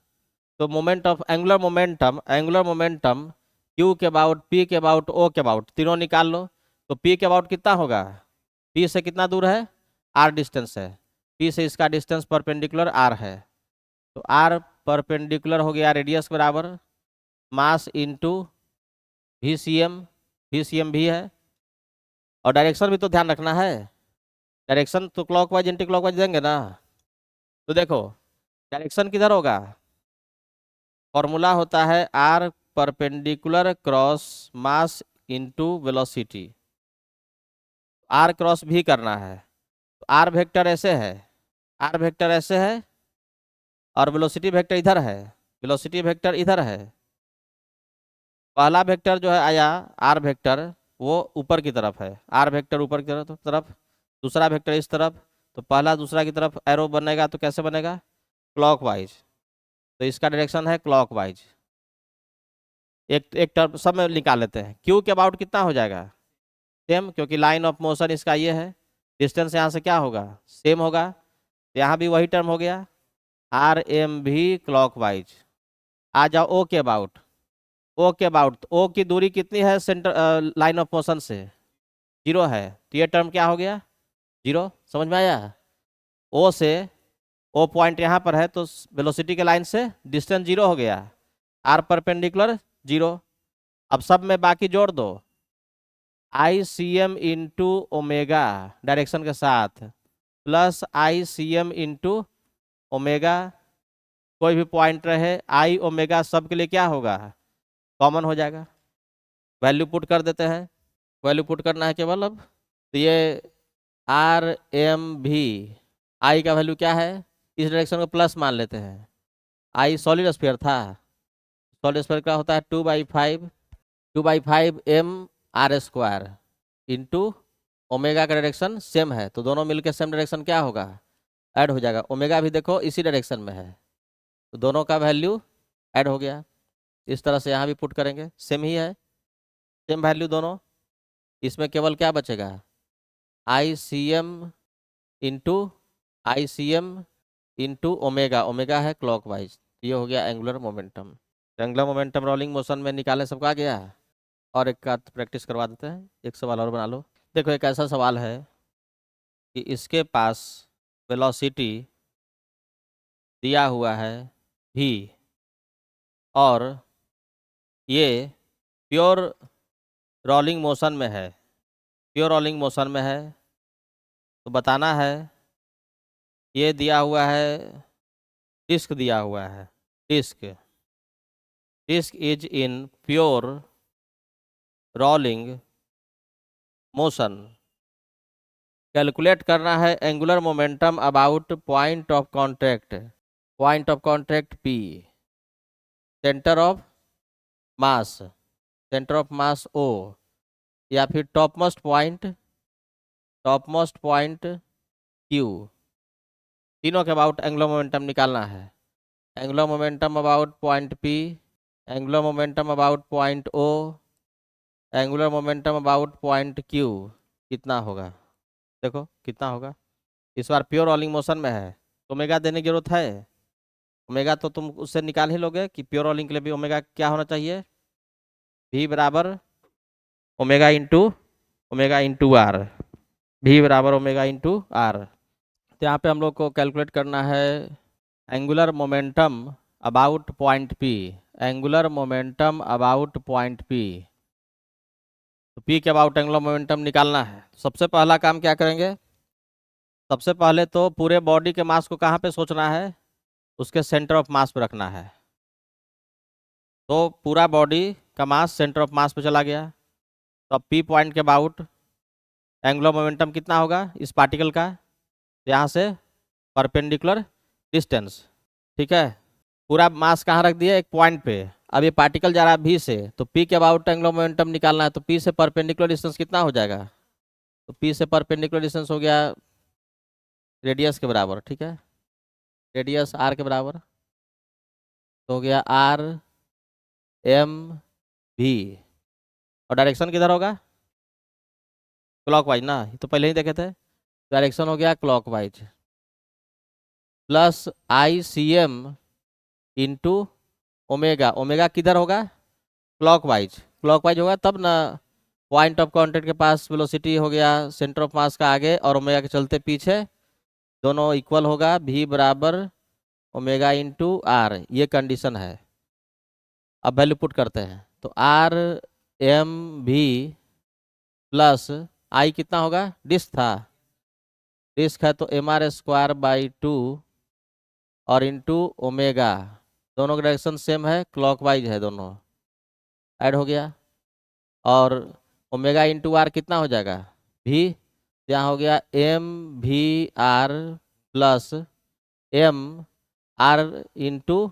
A: तो moment of angular momentum Q के अबाउट, P के अबाउट, O के अबाउट तीनों निकाल लो। तो P के अबाउट कितना होगा, P से कितना दूर है, R डिस्टेंस है, P से इसका डिस्टेंस परपेंडिकुलर R है, तो R परपेंडिकुलर हो गया रेडियस बराबर मास इंटू VCM, VCM भी है। और डायरेक्शन भी तो ध्यान रखना है, डायरेक्शन तो क्लॉकवाइज एंटी क्लॉकवाइज देंगे ना। तो देखो डायरेक्शन किधर होगा, फॉर्मूला होता है R perpendicular cross mass into velocity, R cross भी करना है। तो R वेक्टर ऐसे है, R वेक्टर ऐसे है और वेलोसिटी वेक्टर इधर है, वेलोसिटी वेक्टर इधर है। पहला वेक्टर जो है आया R वेक्टर, वो ऊपर की तरफ है, R वेक्टर ऊपर की तरफ, दूसरा वेक्टर इस तरफ, तो पहला दूसरा की तरफ एरो बनेगा तो कैसे बनेगा, क्लॉकवाइज, तो इसका डायरेक्शन है क्लॉकवाइज। एक एक टर्म सब में निकाल लेते हैं। Q के अबाउट कितना हो जाएगा, सेम, क्योंकि लाइन ऑफ मोशन इसका ये है, डिस्टेंस यहाँ से क्या होगा, सेम होगा, यहाँ भी वही टर्म हो गया, RM भी क्लॉकवाइज। आ जाओ O के अबाउट, O के अबाउट, O की दूरी कितनी है सेंटर लाइन ऑफ मोशन से, 0 है, तो ये टर्म क्या हो गया, 0। समझ में आया? O से, O पॉइंट यहाँ पर है तो वेलोसिटी के लाइन से डिस्टेंस 0 हो गया, R परपेंडिकुलर 0। अब सब में बाकी जोड़ दो, ICM इंटू ओमेगा डायरेक्शन के साथ प्लस ICM इंटू ओमेगा, कोई भी पॉइंट रहे I ओमेगा सब के लिए क्या होगा, कॉमन हो जाएगा। वैल्यू पुट कर देते हैं, वैल्यू पुट करना है केवल। अब तो ये RM भी, I का वैल्यू क्या है, इस डायरेक्शन को प्लस मान लेते हैं, I सॉलिड स्फीयर था, सॉलिड स्फीयर का होता है 2/5 M/r² इंटू ओमेगा का डायरेक्शन सेम है, तो दोनों मिलके सेम डायरेक्शन क्या होगा, ऐड हो जाएगा। ओमेगा भी देखो इसी डायरेक्शन में है, तो दोनों का वैल्यू ऐड हो गया। इस तरह से यहाँ भी पुट करेंगे, सेम ही है, सेम वैल्यू दोनों। इसमें केवल क्या बचेगा, ICM into ICM into omega, omega है क्लॉकवाइज, ये हो गया angular momentum. Angular momentum rolling motion में निकाले सबका आ गया। और एक का प्रैक्टिस करवा देते हैं, एक सवाल और बना लो। देखो एक ऐसा सवाल है कि इसके पास वेलोसिटी दिया हुआ है भी, और ये प्योर रोलिंग मोशन में है, प्योर रोलिंग मोशन में है, तो बताना है ये दिया हुआ है, डिस्क दिया हुआ है, disc disc is in pure rolling motion. Calculate करना है angular momentum about point of contract P, center of mass, center of mass O, या फिर टॉप मोस्ट पॉइंट क्यू, तीनों के अबाउट एंगुलर मोमेंटम निकालना है। Angular momentum about point P, angular momentum about point O, angular momentum about point Q, कितना होगा देखो कितना होगा। इस बार प्योर रोलिंग मोशन में है तो ओमेगा देने की जरूरत है, ओमेगा तो तुम उससे निकाल ही लोगे कि प्योर रोलिंग के लिए भी ओमेगा क्या होना चाहिए, भी बराबर ओमेगा इंटू आर, भी बराबर ओमेगा इंटू आर। तो यहाँ पे हम लोग को कैलकुलेट करना है angular momentum about point P, angular momentum about point P, तो पी के अबाउट एंगुलर मोमेंटम निकालना है। सबसे पहला काम क्या करेंगे, सबसे पहले तो पूरे बॉडी के मास को कहाँ पे सोचना है, उसके सेंटर ऑफ मास पे रखना है। तो पूरा बॉडी का मास सेंटर ऑफ मास पे चला गया, तो अब पी पॉइंट के अबाउट एंगुलर मोमेंटम कितना होगा इस पार्टिकल का, यहाँ से परपेंडिकुलर डिस्टेंस, ठीक है। पूरा मास कहाँ रख दिया, एक पॉइंट पे। अब ये पार्टिकल जा रहा है भी से, तो पी के अबाउट एंगुलर मोमेंटम निकालना है, तो पी से परपेंडिकुलर डिस्टेंस कितना हो जाएगा, तो पी से परपेंडिकुलर डिस्टेंस हो गया रेडियस के बराबर, ठीक है, रेडियस आर के बराबर, तो हो गया आर एम भी, और डायरेक्शन किधर होगा, क्लॉकवाइज ना, ये तो पहले ही देखे थे, डायरेक्शन हो गया clockwise, plus I C M into omega, omega किधर होगा, क्लॉकवाइज होगा तब ना, पॉइंट ऑफ कांटेक्ट के पास वेलोसिटी हो गया सेंटर ऑफ मास का आगे और ओमेगा के चलते पीछे, दोनों इक्वल होगा, भी बराबर ओमेगा इंटू आर, ये कंडीशन है। अब वैल्यू पुट करते हैं, तो आर एम भी प्लस आई कितना होगा, डिस्क है तो एम आर स्क्वायर बाई 2 और इंटू ओमेगा, दोनों का डायरेक्शन सेम है, क्लॉकवाइज है, दोनों ऐड हो गया, और ओमेगा इंटू आर कितना हो जाएगा, भी, यहाँ हो गया M V R plus M R into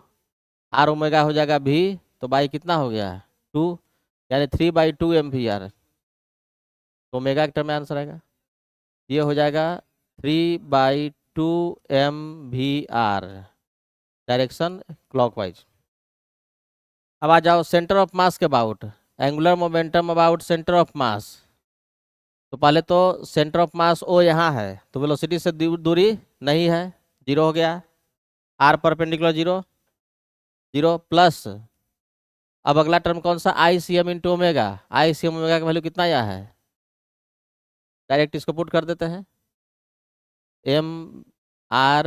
A: R omega हो जाएगा भी, तो बाई कितना हो गया 2, यानी 3/2 एम भी आर, तो ओमेगा के टर्म में आंसर आएगा, ये हो जाएगा 3/2 M V are, direction clockwise. अब आ जाओ सेंटर ऑफ मास के about, angular momentum about centre of मास, तो पहले तो सेंटर ऑफ मास ओ यहाँ है, तो वेलोसिटी से दूरी नहीं है, जीरो हो गया, R perpendicular zero, zero plus, अब अगला टर्म कौन सा, I C M into omega, I C M omega का वैल्यू कितना यहाँ है, डायरेक्ट इसको पुट कर देते हैं, M R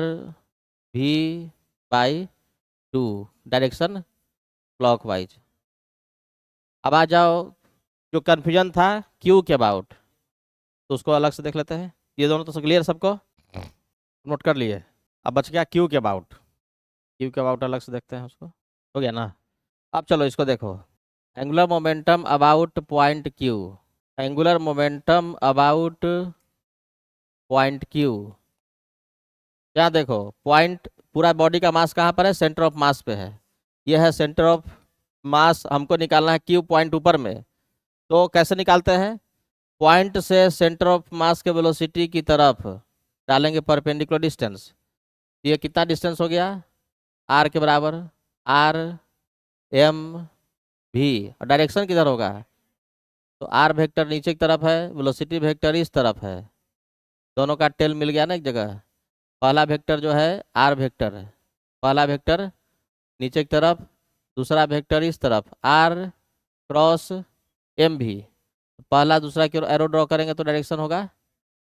A: V by 2, direction clockwise. अब आ जाओ जो कन्फ्यूजन था क्यू के अबाउट, तो उसको अलग से देख लेते हैं, ये दोनों तो क्लियर सबको नोट कर लिए। अब बच गया क्यू के अबाउट, क्यू के अबाउट अलग से देखते हैं उसको, हो गया ना। अब चलो इसको देखो, angular momentum about point Q, angular momentum about point Q, यहाँ देखो पॉइंट, पूरा बॉडी का मास कहाँ पर है, सेंटर ऑफ मास पे है, ये है सेंटर ऑफ मास, हमको निकालना है क्यू पॉइंट ऊपर में, तो कैसे निकालते हैं, पॉइंट से सेंटर ऑफ मास के वेलोसिटी की तरफ डालेंगे परपेंडिकुलर डिस्टेंस, ये कितना डिस्टेंस हो गया, आर के बराबर, आर एम भी, और डायरेक्शन किधर होगा, तो आर वेक्टर नीचे की तरफ है, वेलोसिटी वेक्टर इस तरफ है, दोनों का टेल मिल गया ना एक जगह, पहला वेक्टर जो है आर वेक्टर है, पहला वेक्टर नीचे की तरफ, दूसरा वेक्टर इस तरफ आर क्रॉस एम भी, पहला दूसरा की ओर एरो ड्रॉ करेंगे तो डायरेक्शन होगा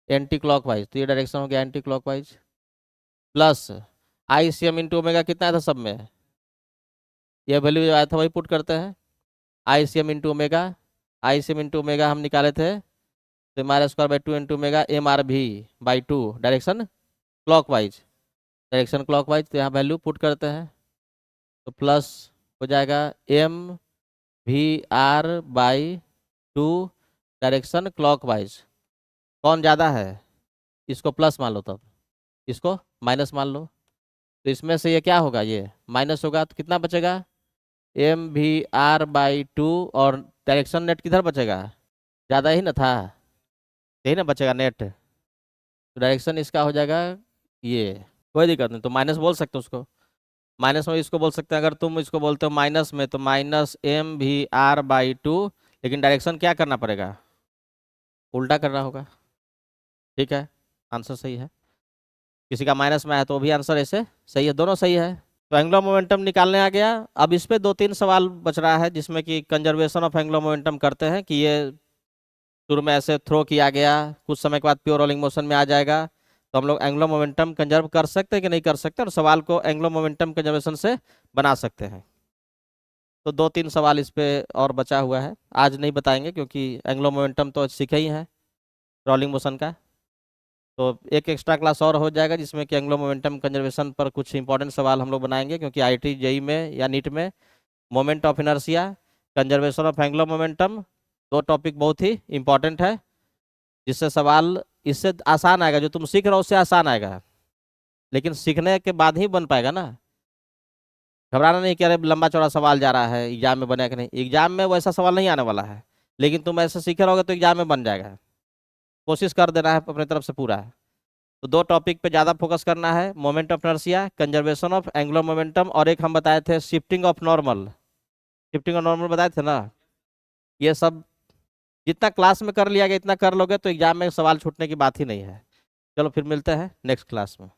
A: एंटी क्लॉकवाइज, तो ये डायरेक्शन हो गया anti clockwise, plus ICM into omega कितना आया था सब में, ये वैल्यू जो आया था वही पुट करते हैं। ICM into omega, ICM into omega हम निकाले थे तो m²/2 into omega MRV by 2, direction clockwise, direction clockwise, तो यहाँ वैल्यू पुट करते हैं तो प्लस हो जाएगा MVR/2 डायरेक्शन क्लॉकवाइज। कौन ज़्यादा है, इसको प्लस मान लो, तब इसको माइनस मान लो, तो इसमें से ये क्या होगा, ये माइनस होगा तो कितना बचेगा MVR/2, और डायरेक्शन नेट किधर बचेगा, ज़्यादा ही ना था, यही ना बचेगा नेट, तो डायरेक्शन इसका हो जाएगा ये, कोई दिक्कत नहीं, तो माइनस बोल सकते हो उसको, माइनस में इसको बोल सकते हैं, अगर तुम इसको बोलते हो माइनस में तो -MVR/2, लेकिन डायरेक्शन क्या करना पड़ेगा, उल्टा करना होगा। ठीक है, आंसर सही है। किसी का माइनस में है तो भी आंसर ऐसे सही है, दोनों सही है। तो एंगुलर मोमेंटम निकालने आ गया। अब इस पे 2-3 सवाल बच रहा है जिसमें कि कंजर्वेशन ऑफ एंगुलर मोमेंटम करते हैं कि ये शुरू में ऐसे थ्रो किया गया, कुछ समय के बाद प्योर रोलिंग मोशन में आ जाएगा, तो हम लोग एंगुलर मोमेंटम कंजर्व कर सकते हैं कि नहीं कर सकते, और सवाल को एंगुलर मोमेंटम कंजर्वेशन से बना सकते हैं। तो 2-3 सवाल इस पे और बचा हुआ है, आज नहीं बताएंगे क्योंकि एंगुलर मोमेंटम तो सीखे ही हैं रोलिंग मोशन का। तो एक एक्स्ट्रा क्लास और हो जाएगा जिसमें कि एंगुलर मोमेंटम कंजर्वेशन पर कुछ इंपॉर्टेंट सवाल हम लोग बनाएंगे, क्योंकि IIT JEE में या नीट में moment of inertia, conservation of angular momentum, दो टॉपिक बहुत ही इंपॉर्टेंट है, जिससे सवाल इससे आसान आएगा, जो तुम सीख रहे हो उससे आसान आएगा, लेकिन सीखने के बाद ही बन पाएगा ना। घबराना नहीं कि अरे लंबा चौड़ा सवाल जा रहा है एग्जाम में बने कि नहीं, एग्जाम में वैसा सवाल नहीं आने वाला है, लेकिन तुम ऐसे सीखे रहोगे तो एग्जाम में बन जाएगा। कोशिश कर देना है अपनी तरफ से पूरा। तो दो टॉपिक पे ज़्यादा फोकस करना है, moment of inertia, conservation of angular momentum, और एक हम बताए थे shifting of normal, shifting of normal बताए थे ना। ये सब जितना क्लास में कर लिया गया इतना कर लोगे तो एग्जाम में सवाल छूटने की बात ही नहीं है। चलो फिर मिलते हैं नेक्स्ट क्लास में।